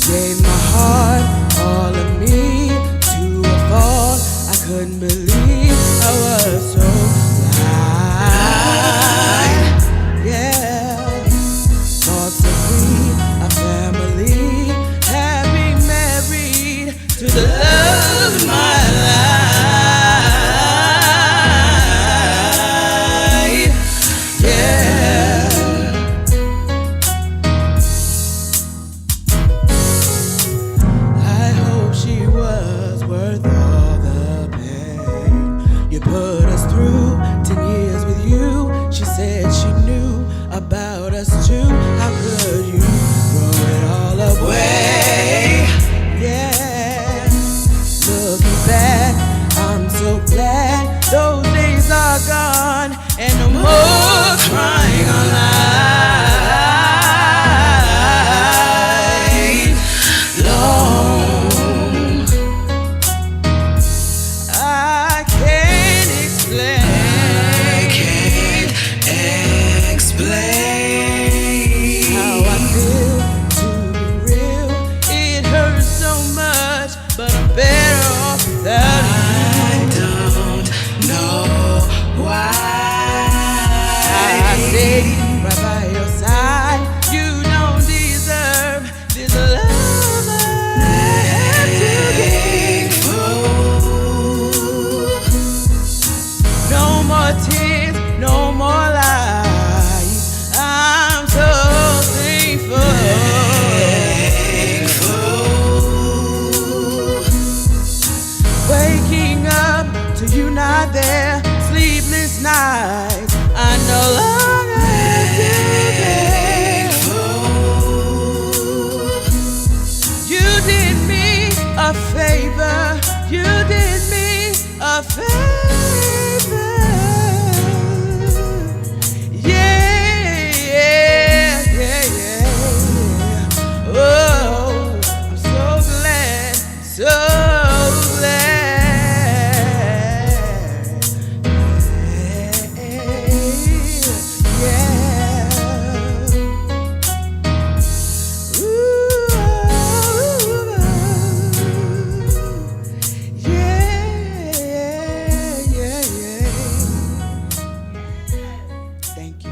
Speaker 11: Gave my heart, all of me, to a fall. I couldn't believe I was so blind. Yeah, thoughts of we, a family, happy married to the love of my life. Yeah. I hope she was
Speaker 9: a favor. You did me a favor. Yeah, yeah, yeah, yeah. Oh, I'm so glad, so glad. Yeah, yeah. Ooh, yeah, yeah, yeah. Thank you.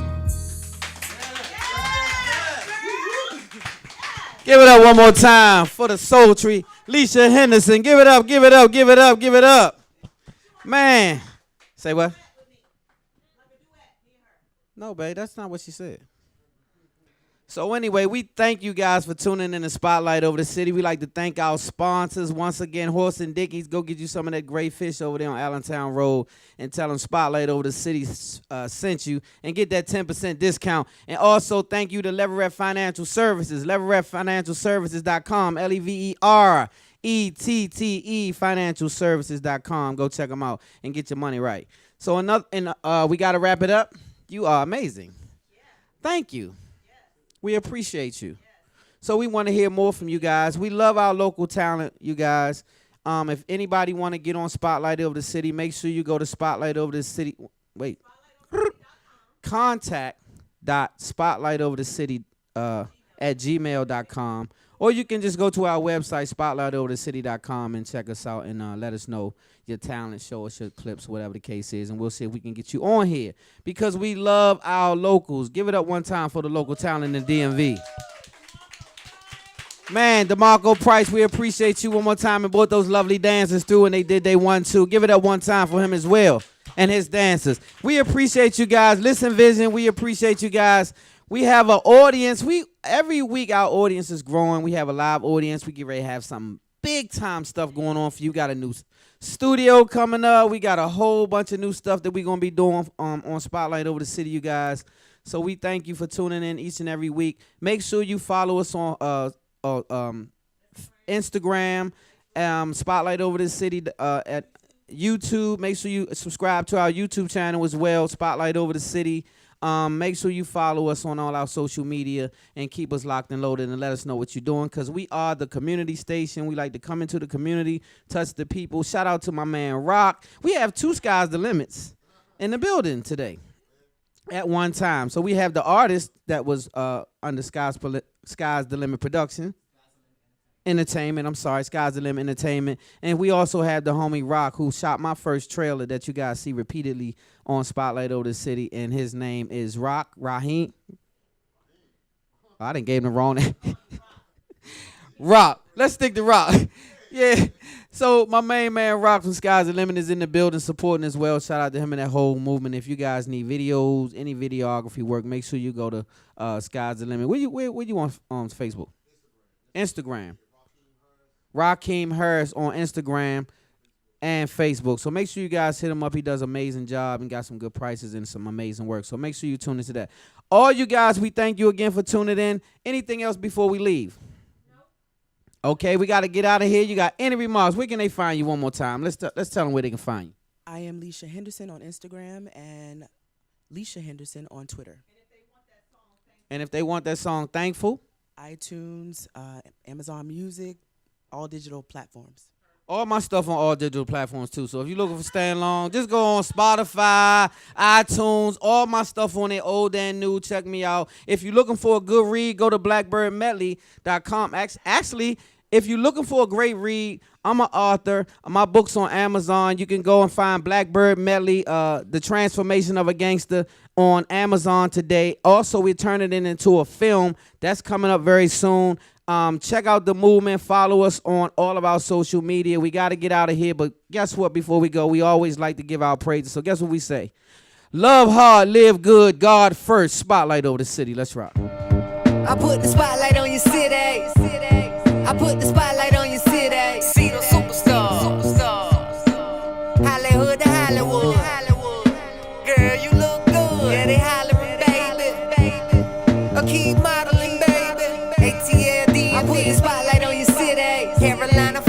Speaker 1: Give it up one more time for the sultry Leasia Henderson. Give it up, give it up, give it up, give it up. Man. Say what? No, babe, that's not what she said. So anyway, we thank you guys for tuning in the Spotlight over the city. We like to thank our sponsors. Once again, Horse and Dickies, go get you some of that great fish over there on Allentown Road and tell them Spotlight over the city sent you and get that 10% discount. And also thank you to Leverett Financial Services, LeverettFinancialServices.com, LEVERETTE financialservices.com. Go check them out and get your money right. So we got to wrap it up. You are amazing. Thank you. We appreciate you. So we want to hear more from you guys. We love our local talent, you guys. If anybody want to get on Spotlight Over the City, make sure you go to Spotlight Over the City. Wait. Contact.spotlightoverthecity at gmail.com. Or you can just go to our website, spotlightoverthecity.com, and check us out and let us know your talent, show us your clips, whatever the case is, and we'll see if we can get you on here because we love our locals. Give it up one time for the local talent in the DMV. Man, Damarcko Price, we appreciate you one more time and brought those lovely dancers through, and they did they 1-2. Give it up one time for him as well and his dancers. We appreciate you guys. Listen, Vision, we appreciate you guys. We have an audience. Every week our audience is growing. We have a live audience. We get ready to have some big time stuff going on for you. Got a new studio coming up. We got a whole bunch of new stuff that we're going to be doing on Spotlight Over the City, you guys. So we thank you for tuning in each and every week. Make sure you follow us on Instagram, Spotlight Over the City, at YouTube. Make sure you subscribe to our YouTube channel as well, Spotlight Over the City. Make sure you follow us on all our social media and keep us locked and loaded and let us know what you're doing because we are the community station. We like to come into the community, touch the people. Shout out to my man Rock. We have 2 Sky's the Limits in the building today at one time. So we have the artist that was under Sky's the Limit production. Entertainment, I'm sorry, Sky's the Limit Entertainment. And we also have the homie Rock who shot my first trailer that you guys see repeatedly on Spotlight Over the City, and his name is Raheem. Oh, I didn't give him the wrong name. Rock. Let's stick to Rock. Yeah. So my main man Rock from Sky's the Limit is in the building supporting as well. Shout out to him and that whole movement. If you guys need videos, any videography work, make sure you go to Sky's the Limit. Where you on Facebook? Instagram. Raheem Harris on Instagram and Facebook. So make sure you guys hit him up. He does an amazing job and got some good prices and some amazing work. So make sure you tune into that. All you guys, we thank you again for tuning in. Anything else before we leave? Okay, we got to get out of here. You got any remarks? Where can they find you one more time? Let's tell them where they can find you.
Speaker 11: I am Leasia Henderson on Instagram and Leasia Henderson on Twitter.
Speaker 1: And if they want that song, Thankful?
Speaker 11: iTunes, Amazon Music, all digital platforms.
Speaker 1: All my stuff on all digital platforms, too. So if you're looking for Staying Long, just go on Spotify, iTunes, all my stuff on there, old and new. Check me out. If you're looking for a good read, go to blackbirdmedley.com. Actually, if you're looking for a great read, I'm an author. My book's on Amazon. You can go and find Blackbird Medley, The Transformation of a Gangster, on Amazon today. Also, we're turning it into a film. That's coming up very soon. Check out the movement. Follow us on all of our social media. We got to get out of here, but guess what? Before we go, we always like to give our praises. So guess what we say? Love hard, live good, God first. Spotlight Over the City. Let's rock.
Speaker 7: I put the spotlight on your city. I put the spotlight on your city. See the superstars. Hollywood to Hollywood. Girl, you look good. Yeah, they hollering, baby. Keep modeling, baby. ATLD. I put the spotlight on your city. Carolina.